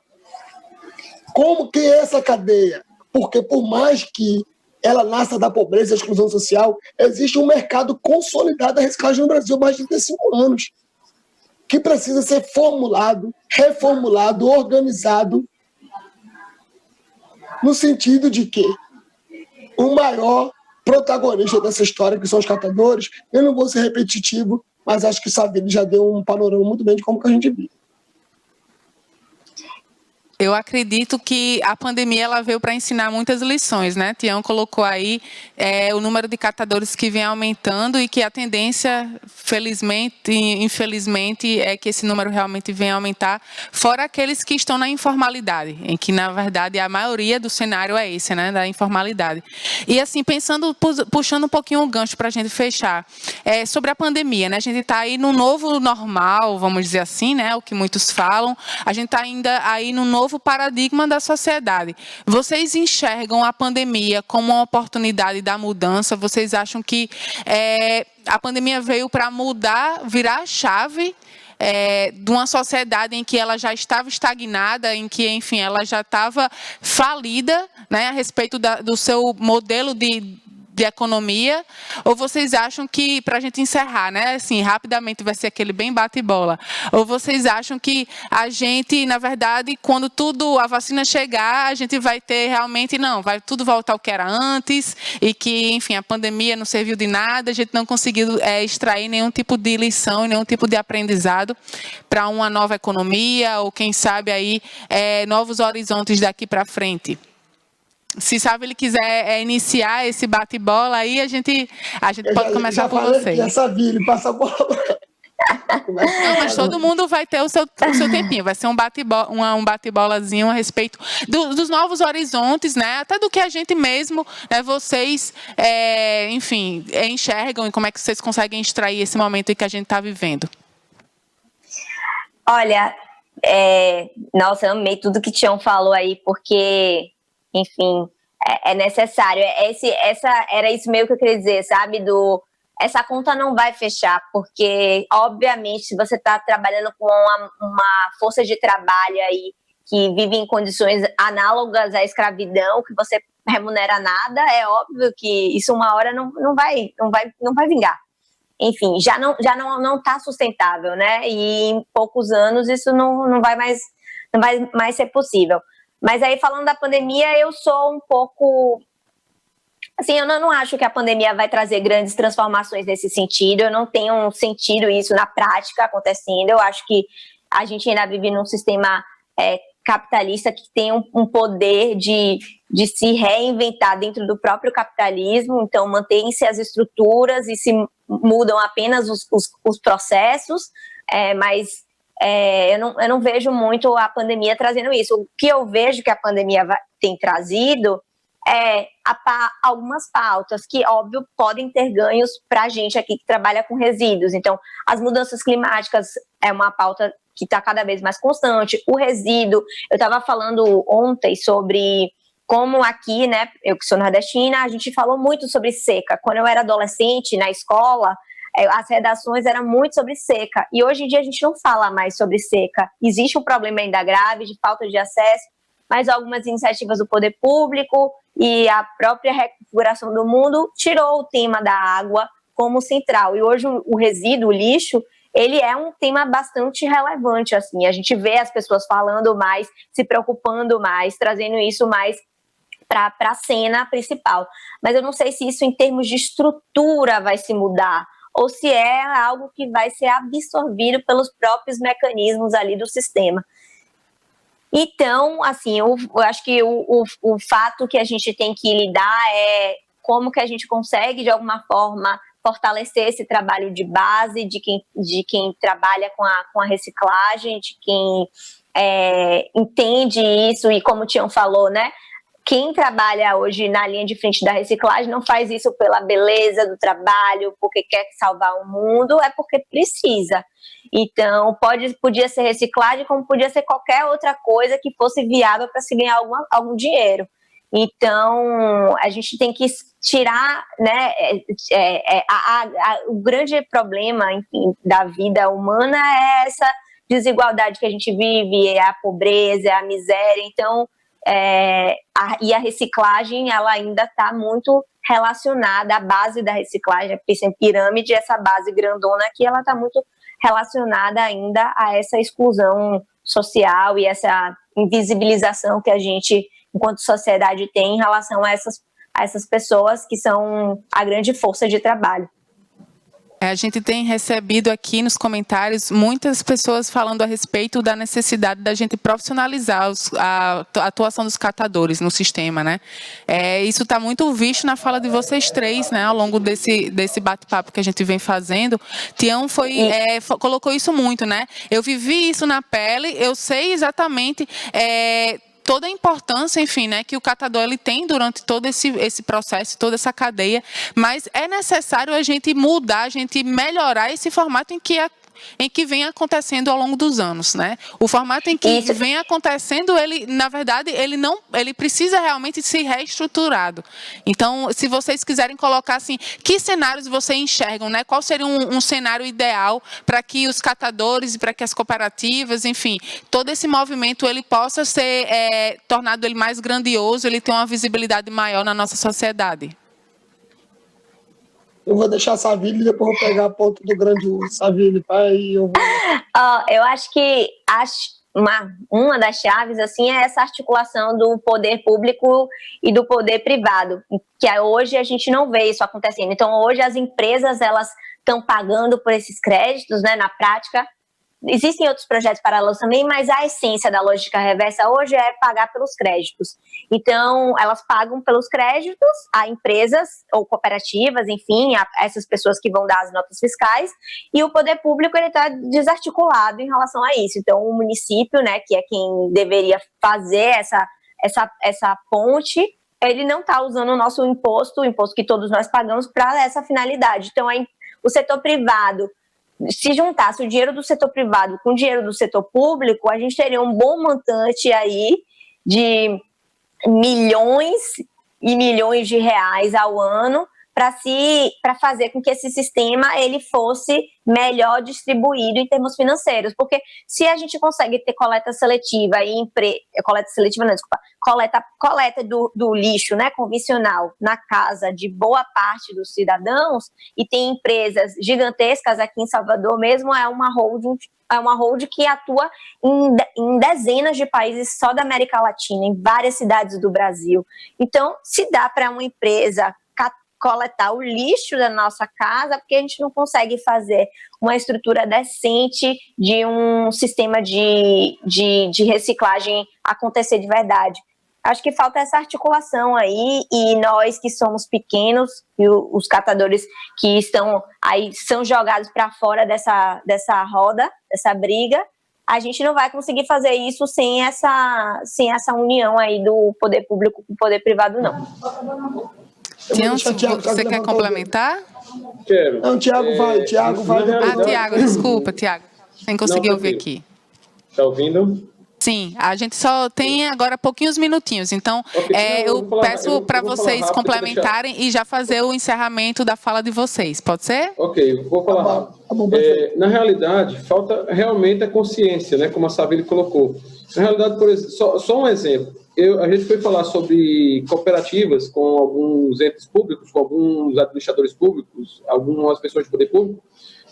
Como que é essa cadeia? Porque por mais que ela nasça da pobreza e da exclusão social, existe um mercado consolidado da reciclagem no Brasil há mais de 35 anos, que precisa ser formulado, reformulado, organizado, no sentido de que o maior protagonista dessa história, que são os catadores, eu não vou ser repetitivo, mas acho que o Saville já deu um panorama muito bem de como que a gente vive. Eu acredito que a pandemia ela veio para ensinar muitas lições, né? Tião colocou aí o número de catadores que vem aumentando e que a tendência, felizmente e infelizmente, é que esse número realmente venha aumentar, fora aqueles que estão na informalidade, em que, na verdade, a maioria do cenário é esse, né? Da informalidade. E, assim, pensando, puxando um pouquinho o gancho para a gente fechar, sobre a pandemia, né? A gente está aí no novo normal, vamos dizer assim, né? O que muitos falam. A gente está ainda aí no novo paradigma da sociedade. Vocês enxergam a pandemia como uma oportunidade da mudança? Vocês acham que a pandemia veio para mudar, virar a chave de uma sociedade em que ela já estava estagnada, em que, enfim, ela já estava falida, né, a respeito do seu modelo de economia? Ou vocês acham que, para a gente encerrar, né, assim, rapidamente vai ser aquele bem bate-bola, ou vocês acham que a gente, na verdade, quando a vacina chegar, a gente vai ter realmente, não, vai tudo voltar ao que era antes, e que, enfim, a pandemia não serviu de nada, a gente não conseguiu extrair nenhum tipo de lição, nenhum tipo de aprendizado para uma nova economia, ou quem sabe aí novos horizontes daqui para frente? Se sabe ele quiser iniciar esse bate-bola aí, a gente pode começar por vocês. Já sabia, ele passa a bola. Não, mas todo mundo vai ter o seu tempinho, vai ser um bate-bolazinho a respeito dos novos horizontes, né? Até do que a gente mesmo, né, vocês, enfim, enxergam e como é que vocês conseguem extrair esse momento em que a gente está vivendo. Olha, nossa, eu amei tudo que Tião falou aí, porque, enfim, é necessário. Era isso meio que eu queria dizer, sabe? Essa conta não vai fechar, porque, obviamente, se você está trabalhando com uma força de trabalho aí que vive em condições análogas à escravidão, que você remunera nada, é óbvio que isso uma hora não vai vingar. Enfim, já não está sustentável, né? E em poucos anos isso não vai mais ser possível. Mas aí, falando da pandemia, eu sou um pouco... Assim, eu não acho que a pandemia vai trazer grandes transformações nesse sentido, eu não tenho sentido isso na prática acontecendo, eu acho que a gente ainda vive num sistema capitalista que tem um poder de se reinventar dentro do próprio capitalismo, então mantém-se as estruturas e se mudam apenas os processos, mas eu não vejo muito a pandemia trazendo isso. O que eu vejo que a pandemia tem trazido algumas pautas que, óbvio, podem ter ganhos para a gente aqui que trabalha com resíduos. Então, as mudanças climáticas é uma pauta que está cada vez mais constante. O resíduo, eu estava falando ontem sobre como aqui, né, eu que sou nordestina, a gente falou muito sobre seca. Quando eu era adolescente, na escola, as redações eram muito sobre seca. E hoje em dia a gente não fala mais sobre seca. Existe um problema ainda grave de falta de acesso, mas algumas iniciativas do poder público e a própria reconfiguração do mundo tirou o tema da água como central. E hoje o resíduo, o lixo, ele é um tema bastante relevante, assim. A gente vê as pessoas falando mais, se preocupando mais, trazendo isso mais para a cena principal. Mas eu não sei se isso, em termos de estrutura, vai se mudar, ou se é algo que vai ser absorvido pelos próprios mecanismos ali do sistema. Então, assim, eu acho que o fato que a gente tem que lidar é como que a gente consegue, de alguma forma, fortalecer esse trabalho de base de quem trabalha com a reciclagem, de quem entende isso e, como o Tião falou, né? Quem trabalha hoje na linha de frente da reciclagem não faz isso pela beleza do trabalho, porque quer salvar o mundo, é porque precisa. Então, podia ser reciclagem, como podia ser qualquer outra coisa que fosse viável para se ganhar algum dinheiro. Então, a gente tem que tirar, né, o grande problema, enfim, da vida humana é essa desigualdade que a gente vive, é a pobreza, é a miséria. Então, e a reciclagem, ela ainda está muito relacionada, a base da reciclagem, pensa em pirâmide, essa base grandona aqui, ela está muito relacionada ainda a essa exclusão social e essa invisibilização que a gente, enquanto sociedade, tem em relação a essas pessoas que são a grande força de trabalho. A gente tem recebido aqui nos comentários muitas pessoas falando a respeito da necessidade da gente profissionalizar a atuação dos catadores no sistema, né? Isso está muito visto na fala de vocês três, né? Ao longo desse bate-papo que a gente vem fazendo. Tião colocou isso muito, né? Eu vivi isso na pele, eu sei exatamente... toda a importância, enfim, né, que o catador ele tem durante todo esse processo, toda essa cadeia, mas é necessário a gente mudar, a gente melhorar esse formato em que vem acontecendo ao longo dos anos, né? O formato em que vem acontecendo, ele, na verdade, ele precisa realmente ser reestruturado. Então, se vocês quiserem colocar assim, que cenários vocês enxergam, né? Qual seria um cenário ideal para que os catadores e para que as cooperativas, enfim, todo esse movimento ele possa ser tornado ele mais grandioso, ele ter uma visibilidade maior na nossa sociedade? Eu vou deixar a Savile e depois vou pegar a ponta do grande Savile. Eu acho que uma das chaves assim, é essa articulação do poder público e do poder privado, que hoje a gente não vê isso acontecendo. Então, hoje as empresas elas estão pagando por esses créditos, né, na prática, existem outros projetos paralelos também, mas a essência da lógica reversa hoje é pagar pelos créditos. Então, elas pagam pelos créditos a empresas ou cooperativas, enfim, a essas pessoas que vão dar as notas fiscais, e o poder público está desarticulado em relação a isso. Então, o município, né, que é quem deveria fazer essa ponte, ele não está usando o nosso imposto, o imposto que todos nós pagamos, para essa finalidade. Então, o setor privado, se juntasse o dinheiro do setor privado com o dinheiro do setor público, a gente teria um bom montante aí de milhões e milhões de reais ao ano para fazer com que esse sistema ele fosse melhor distribuído em termos financeiros, porque se a gente consegue ter coleta seletiva coleta do lixo, né, convencional na casa de boa parte dos cidadãos, e tem empresas gigantescas aqui em Salvador mesmo, é uma holding que atua em dezenas de países só da América Latina, em várias cidades do Brasil. Então, se dá para uma empresa coletar o lixo da nossa casa, porque a gente não consegue fazer uma estrutura decente de um sistema de reciclagem acontecer de verdade. Acho que falta essa articulação aí, e nós que somos pequenos, e os catadores que estão aí são jogados para fora dessa roda, dessa briga, a gente não vai conseguir fazer isso sem essa união aí do poder público com o poder privado, não. Tião, você quer complementar? Quero. Não, Tiago vai. Tiago, desculpa, Tiago. Nem consegui ouvir aqui. Está ouvindo? Sim, a gente só tem agora pouquinhos minutinhos, então eu peço para vocês complementarem e já fazer o encerramento da fala de vocês, pode ser? Ok, vou falar rápido. Na realidade, falta realmente a consciência, né, como a Savile colocou. Na realidade, por exemplo, só um exemplo. A gente foi falar sobre cooperativas com alguns entes públicos, com alguns administradores públicos, algumas pessoas de poder público,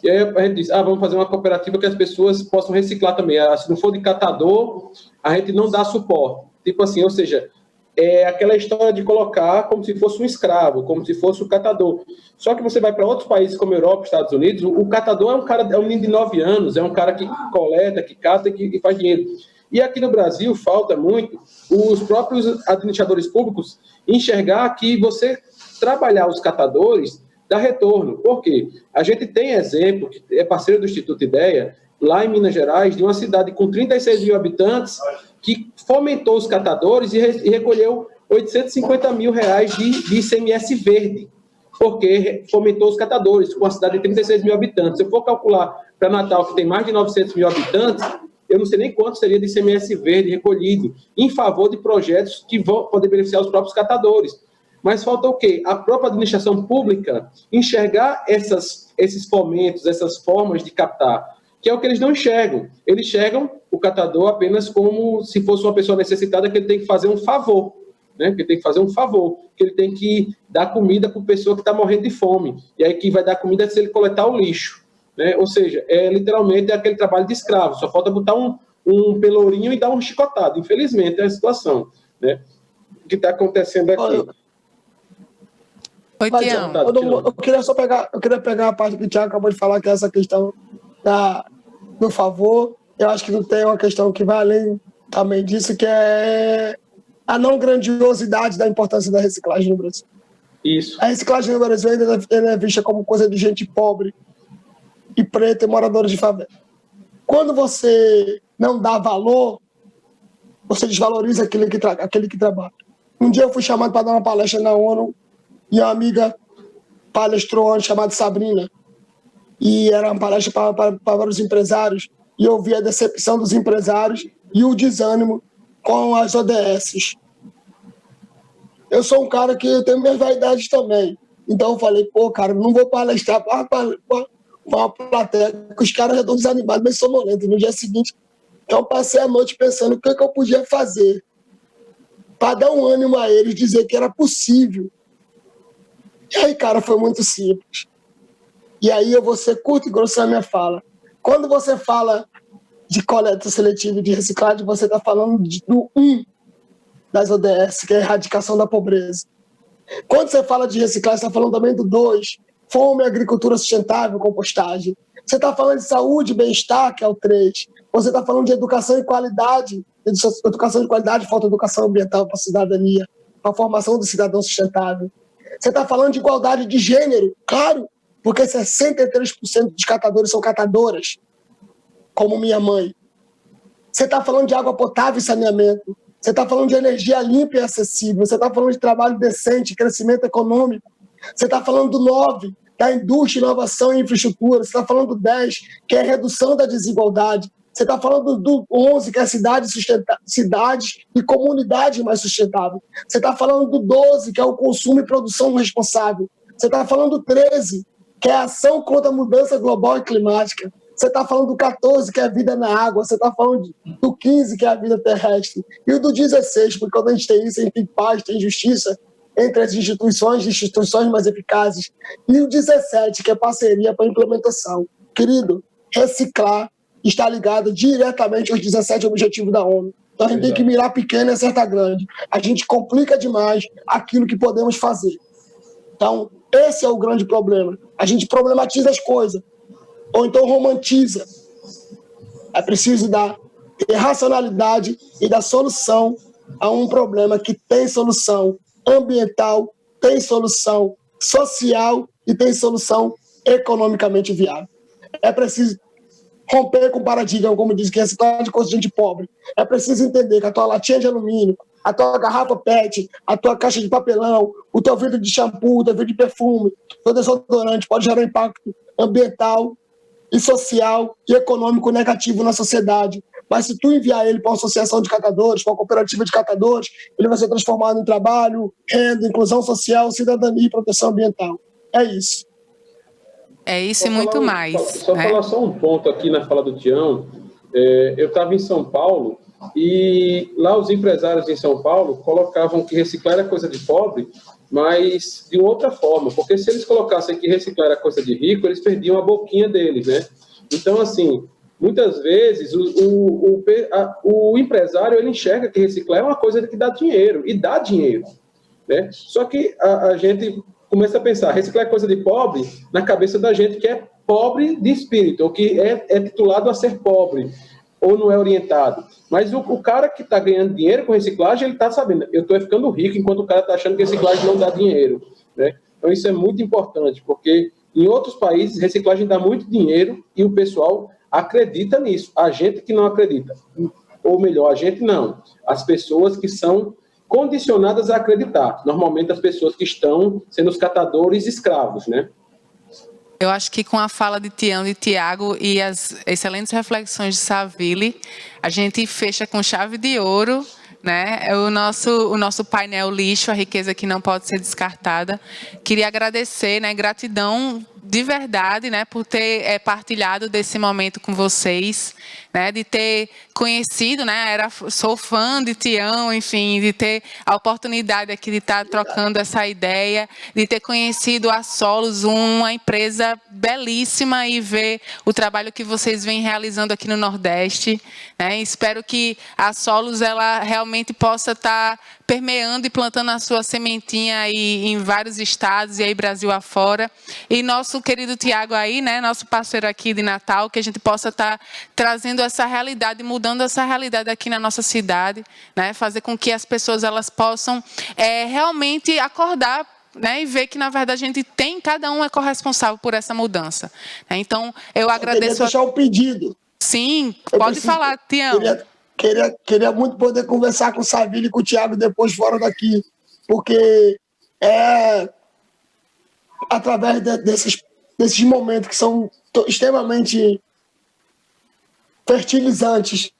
e aí a gente disse, vamos fazer uma cooperativa que as pessoas possam reciclar também. Se não for de catador, a gente não dá suporte. Tipo assim, ou seja, é aquela história de colocar como se fosse um escravo, como se fosse um catador. Só que você vai para outros países como Europa, Estados Unidos, o catador é um menino de 9 anos, é um cara que coleta, que cata e que faz dinheiro. E aqui no Brasil falta muito os próprios administradores públicos enxergar que você trabalhar os catadores dá retorno. Por quê? A gente tem exemplo, que é parceiro do Instituto Ideia, lá em Minas Gerais, de uma cidade com 36 mil habitantes, que fomentou os catadores e recolheu 850 mil reais de ICMS verde, porque fomentou os catadores, com uma cidade de 36 mil habitantes. Se eu for calcular para Natal, que tem mais de 900 mil habitantes, eu não sei nem quanto seria de ICMS verde recolhido em favor de projetos que vão poder beneficiar os próprios catadores. Mas falta o quê? A própria administração pública enxergar esses fomentos, essas formas de captar, que é o que eles não enxergam. Eles enxergam o catador apenas como se fosse uma pessoa necessitada, que ele tem que fazer um favor, né? Que ele tem que fazer um favor, que ele tem que dar comida para a pessoa que está morrendo de fome. E aí quem vai dar comida é se ele coletar o lixo. Né? Ou seja, literalmente aquele trabalho de escravo, só falta botar um pelourinho e dar um chicotado. Infelizmente é a situação, né, que está acontecendo aqui. Oi, Tião. Eu queria pegar a parte que o Tiago acabou de falar, que é essa questão do favor. Eu acho que não tem uma questão que vai além também disso, que é a não grandiosidade da importância da reciclagem no Brasil. Isso. A reciclagem no Brasil ainda é vista como coisa de gente pobre e preta e moradores de favela. Quando você não dá valor, você desvaloriza aquele que trabalha. Um dia eu fui chamado para dar uma palestra na ONU e uma amiga palestrou antes, chamada Sabrina, e era uma palestra para vários empresários, e eu vi a decepção dos empresários e o desânimo com as ODS. Eu sou um cara que eu tenho minhas vaidades também, então eu falei, cara, não vou palestrar para uma plateia, que os caras já estão desanimados, mas sonolentos. No dia seguinte, eu passei a noite pensando o que eu podia fazer para dar um ânimo a eles, dizer que era possível. E aí, cara, foi muito simples. E aí eu vou ser curto e grosso na minha fala. Quando você fala de coleta seletiva e de reciclagem, você está falando do das ODS, que é a erradicação da pobreza. Quando você fala de reciclagem, você está falando também do 2, fome, agricultura sustentável, compostagem. Você está falando de saúde e bem-estar, que é o 3. Você está falando de educação e qualidade. Educação de qualidade, falta educação ambiental para a cidadania, para a formação do cidadão sustentável. Você está falando de igualdade de gênero, claro, porque 63% dos catadores são catadoras, como minha mãe. Você está falando de água potável e saneamento. Você está falando de energia limpa e acessível. Você está falando de trabalho decente, crescimento econômico. Você está falando do 9, da indústria, inovação e infraestrutura. Você está falando do 10, que é a redução da desigualdade. Você está falando do 11, que é a cidade e comunidade mais sustentável. Você está falando do 12, que é o consumo e produção responsável. Você está falando do 13, que é a ação contra a mudança global e climática. Você está falando do 14, que é a vida na água. Você está falando do 15, que é a vida terrestre. E o do 16, porque quando a gente tem isso, a gente tem paz, tem justiça entre as instituições mais eficazes. E o 17, que é parceria para implementação. Querido, reciclar está ligado diretamente aos 17 Objetivos da ONU. Então a gente tem que mirar pequeno e acertar grande. A gente complica demais aquilo que podemos fazer. Então, esse é o grande problema. A gente problematiza as coisas, ou então romantiza. É preciso ter racionalidade e dar solução a um problema que tem solução ambiental, tem solução social e tem solução economicamente viável. É preciso romper com o paradigma, como diz, que é essa de coisa de gente pobre. É preciso entender que a tua latinha de alumínio, a tua garrafa PET, a tua caixa de papelão, o teu vidro de shampoo, o teu vidro de perfume, o teu desodorante pode gerar um impacto ambiental e social e econômico negativo na sociedade. Mas se tu enviar ele para uma associação de catadores, para uma cooperativa de catadores, ele vai ser transformado em trabalho, renda, inclusão social, cidadania e proteção ambiental. É isso. É isso e muito mais. Só falar só um ponto aqui na fala do Tião. Eu estava em São Paulo e lá os empresários em São Paulo colocavam que reciclar era coisa de pobre, mas de outra forma, porque se eles colocassem que reciclar era coisa de rico, eles perdiam a boquinha deles, né? Então, assim, muitas vezes o empresário ele enxerga que reciclar é uma coisa que dá dinheiro, e dá dinheiro, né? Só que a gente começa a pensar, reciclar é coisa de pobre na cabeça da gente que é pobre de espírito, ou que é titulado a ser pobre, ou não é orientado. Mas o cara que está ganhando dinheiro com reciclagem, ele está sabendo, eu estou ficando rico, enquanto o cara está achando que reciclagem não dá dinheiro, né? Então isso é muito importante, porque em outros países reciclagem dá muito dinheiro e o pessoal acredita nisso. A gente que não acredita, ou melhor, a gente não, as pessoas que são condicionadas a acreditar, normalmente as pessoas que estão sendo os catadores escravos, né? Eu acho que com a fala de Tião e Tiago e as excelentes reflexões de Saville, a gente fecha com chave de ouro, né? O nosso painel lixo, a riqueza que não pode ser descartada. Queria agradecer, né? Gratidão de verdade, né? Por ter partilhado desse momento com vocês, né? De ter conhecido, né? Sou fã de Tião, enfim, de ter a oportunidade aqui de estar trocando essa ideia, de ter conhecido a Solos, uma empresa belíssima, e ver o trabalho que vocês vêm realizando aqui no Nordeste, né? Espero que a Solos ela realmente possa estar permeando e plantando a sua sementinha aí em vários estados e aí Brasil afora. E nosso querido Tiago aí, né, nosso parceiro aqui de Natal, que a gente possa estar trazendo essa realidade, mudando essa realidade aqui na nossa cidade, né, fazer com que as pessoas elas possam realmente acordar, né, e ver que, na verdade, a gente tem, cada um é corresponsável por essa mudança. Então, eu agradeço... Queria deixar um pedido. Sim, pode falar, Tião. Queria muito poder conversar com o Saville e com o Tiago depois fora daqui, porque é através desses momentos que são extremamente fertilizantes,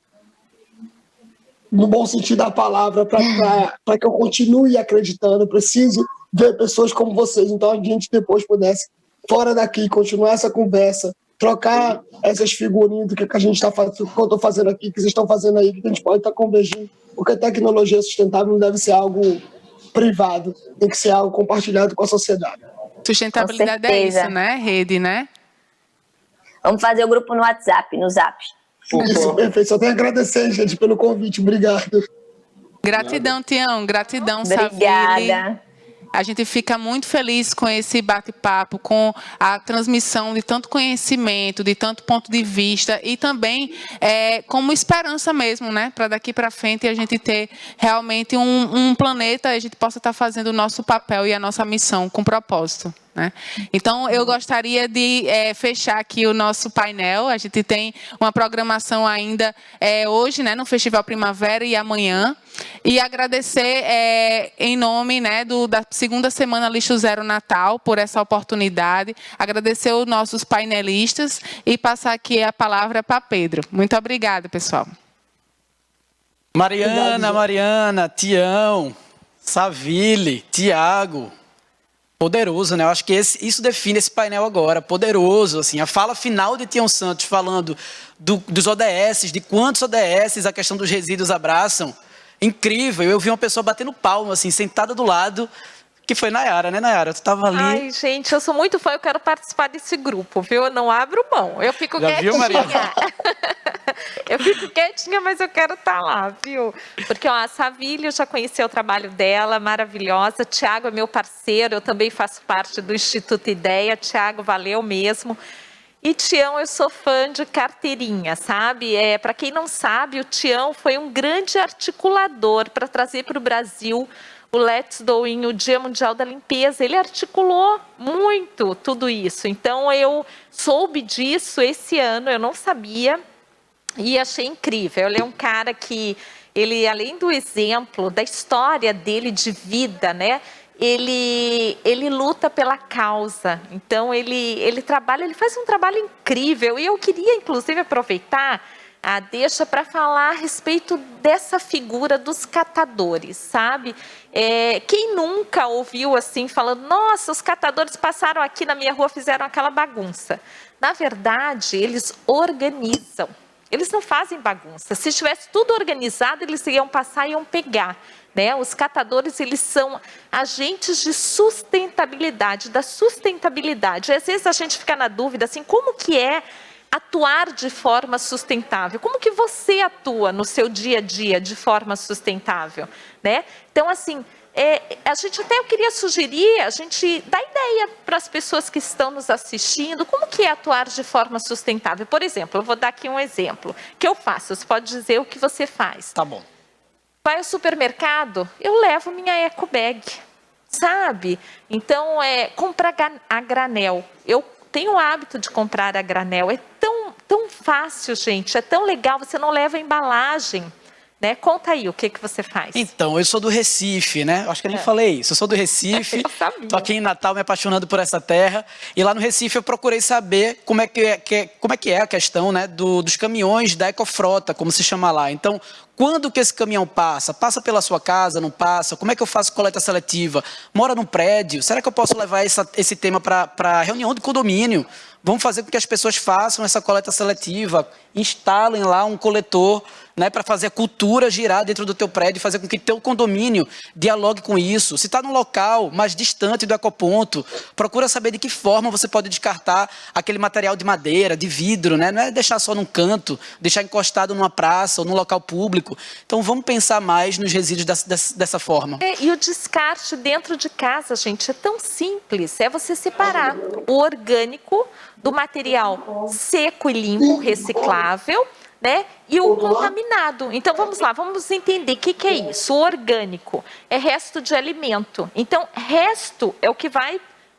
no bom sentido da palavra, para que eu continue acreditando. Eu preciso ver pessoas como vocês. Então, a gente depois pudesse, fora daqui, continuar essa conversa, trocar essas figurinhas do que a gente está fazendo, o que eu estou fazendo aqui, o que vocês estão fazendo aí, que a gente pode estar convergindo, porque a tecnologia sustentável não deve ser algo privado, tem que ser algo compartilhado com a sociedade. Sustentabilidade é isso, né? Rede, né? Vamos fazer o grupo no WhatsApp, no Zap. Isso, perfeito. Só tenho a agradecer, gente, pelo convite. Obrigado. Gratidão, Tião. Gratidão, Obrigada. Saville. A gente fica muito feliz com esse bate-papo, com a transmissão de tanto conhecimento, de tanto ponto de vista e também como esperança mesmo, né? Para daqui para frente a gente ter realmente um planeta, a gente possa estar fazendo o nosso papel e a nossa missão com propósito. Né? Então, eu gostaria de fechar aqui o nosso painel. A gente tem uma programação ainda hoje, né, no Festival Primavera e amanhã. E agradecer em nome, né, da segunda semana Lixo Zero Natal por essa oportunidade. Agradecer os nossos painelistas e passar aqui a palavra para Pedro. Muito obrigada, pessoal. Mariana, Tião, Savile, Tiago. Poderoso, né? Eu acho que isso define esse painel agora, poderoso, assim, a fala final de Tião Santos falando dos ODS, de quantos ODS a questão dos resíduos abraçam, incrível. Eu vi uma pessoa batendo palma, assim, sentada do lado, que foi Nayara, né, Nayara? Tu tava ali. Ai, gente, eu sou muito fã, eu quero participar desse grupo, viu? Eu não abro mão, eu fico Já quietinha. viu, Mariana? Eu fico quietinha, mas eu quero estar lá, viu? Porque a Savile, eu já conheci o trabalho dela, maravilhosa. Tiago é meu parceiro, eu também faço parte do Instituto Ideia. Tiago, valeu mesmo. E Tião, eu sou fã de carteirinha, sabe? Para quem não sabe, o Tião foi um grande articulador para trazer para o Brasil o Let's Doing, o Dia Mundial da Limpeza. Ele articulou muito tudo isso. Então, eu soube disso esse ano, eu não sabia. E achei incrível. Ele é um cara que, além do exemplo, da história dele de vida, né? Ele luta pela causa. Então, ele faz um trabalho incrível. E eu queria, inclusive, aproveitar a deixa para falar a respeito dessa figura dos catadores, sabe? Quem nunca ouviu assim, falando, nossa, os catadores passaram aqui na minha rua, fizeram aquela bagunça. Na verdade, eles organizam. Eles não fazem bagunça. Se estivesse tudo organizado, eles iam passar e iam pegar. Né? Os catadores, eles são agentes de sustentabilidade, da sustentabilidade. Às vezes a gente fica na dúvida, assim, como que é atuar de forma sustentável? Como que você atua no seu dia a dia de forma sustentável? Né? Então, assim, eu queria sugerir, a gente dar ideia para as pessoas que estão nos assistindo, como que é atuar de forma sustentável. Por exemplo, eu vou dar aqui um exemplo que eu faço, você pode dizer o que você faz. Tá bom. Vai ao supermercado, eu levo minha eco bag, sabe? Então, comprar a granel. Eu tenho o hábito de comprar a granel, é tão fácil, gente, é tão legal, você não leva embalagem. Né? Conta aí, o que você faz? Então, eu sou do Recife, né? Acho que eu nem falei isso. Eu sou do Recife, estou aqui em Natal me apaixonando por essa terra. E lá no Recife eu procurei saber como é que é a questão, né, dos caminhões da Ecofrota, como se chama lá. Então, quando que esse caminhão passa? Passa pela sua casa, não passa? Como é que eu faço coleta seletiva? Mora num prédio? Será que eu posso levar esse tema para a reunião de condomínio? Vamos fazer com que as pessoas façam essa coleta seletiva, instalem lá um coletor, né, para fazer a cultura girar dentro do teu prédio, fazer com que teu condomínio dialogue com isso. Se está num local mais distante do ecoponto, procura saber de que forma você pode descartar aquele material de madeira, de vidro, né? Não é deixar só num canto, deixar encostado numa praça ou num local público. Então vamos pensar mais nos resíduos dessa forma. E o descarte dentro de casa, gente, é tão simples. É você separar o orgânico do material seco e limpo, reciclável, né? E o contaminado. Então, vamos lá, vamos entender o que é isso. O orgânico é resto de alimento. Então, resto é o que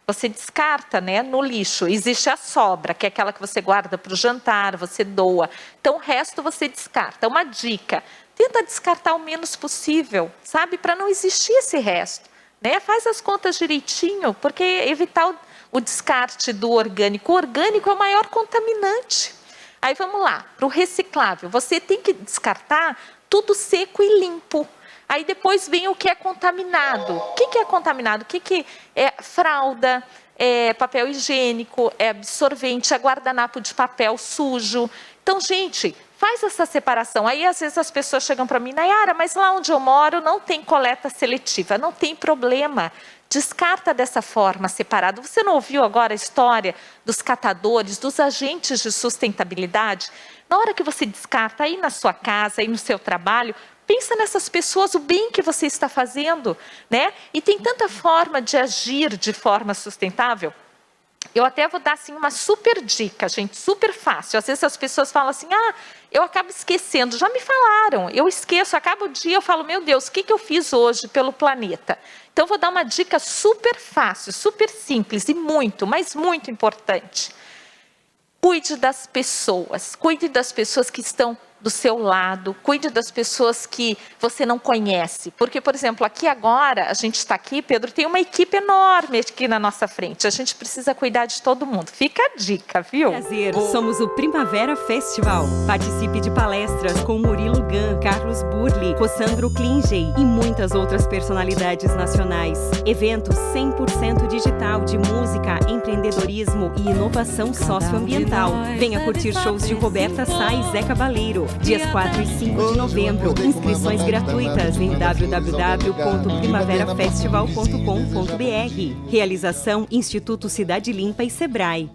você descarta, né, no lixo. Existe a sobra, que é aquela que você guarda para o jantar, você doa. Então, o resto você descarta. Uma dica, tenta descartar o menos possível, sabe? Para não existir esse resto. Né? Faz as contas direitinho, porque evitar o descarte do orgânico. O orgânico é o maior contaminante. Aí vamos lá, para o reciclável. Você tem que descartar tudo seco e limpo. Aí depois vem o que é contaminado. O que é contaminado? O que é fralda, é papel higiênico, é absorvente, é guardanapo de papel sujo. Então, gente, faz essa separação. Aí, às vezes, as pessoas chegam para mim, Nayara, mas lá onde eu moro não tem coleta seletiva. Não tem problema. Descarta dessa forma, separado. Você não ouviu agora a história dos catadores, dos agentes de sustentabilidade? Na hora que você descarta aí na sua casa, aí no seu trabalho, Pensa nessas pessoas, o bem que você está fazendo, né? E tem tanta forma de agir de forma sustentável. Eu até vou dar assim, uma super dica, gente, super fácil. Às vezes as pessoas falam assim, eu acabo esquecendo. Já me falaram, eu esqueço, acaba o dia, eu falo, meu Deus, o que eu fiz hoje pelo planeta? Então, vou dar uma dica super fácil, super simples e muito, mas muito importante. Cuide das pessoas que estão do seu lado, cuide das pessoas que você não conhece. Porque, por exemplo, aqui agora, a gente está aqui, Pedro, tem uma equipe enorme aqui na nossa frente. A gente precisa cuidar de todo mundo. Fica a dica, viu? Prazer, somos o Primavera Festival. Participe de palestras com Murilo Gun, Carlos Burli, Cossandro Klingey e muitas outras personalidades nacionais. Evento 100% digital de música, empreendedorismo e inovação socioambiental. Venha curtir shows de Roberta Sá e Zé Cabaleiro. Dias 4 e 5 de novembro. Inscrições gratuitas em www.primaverafestival.com.br. Realização Instituto Cidade Limpa e Sebrae.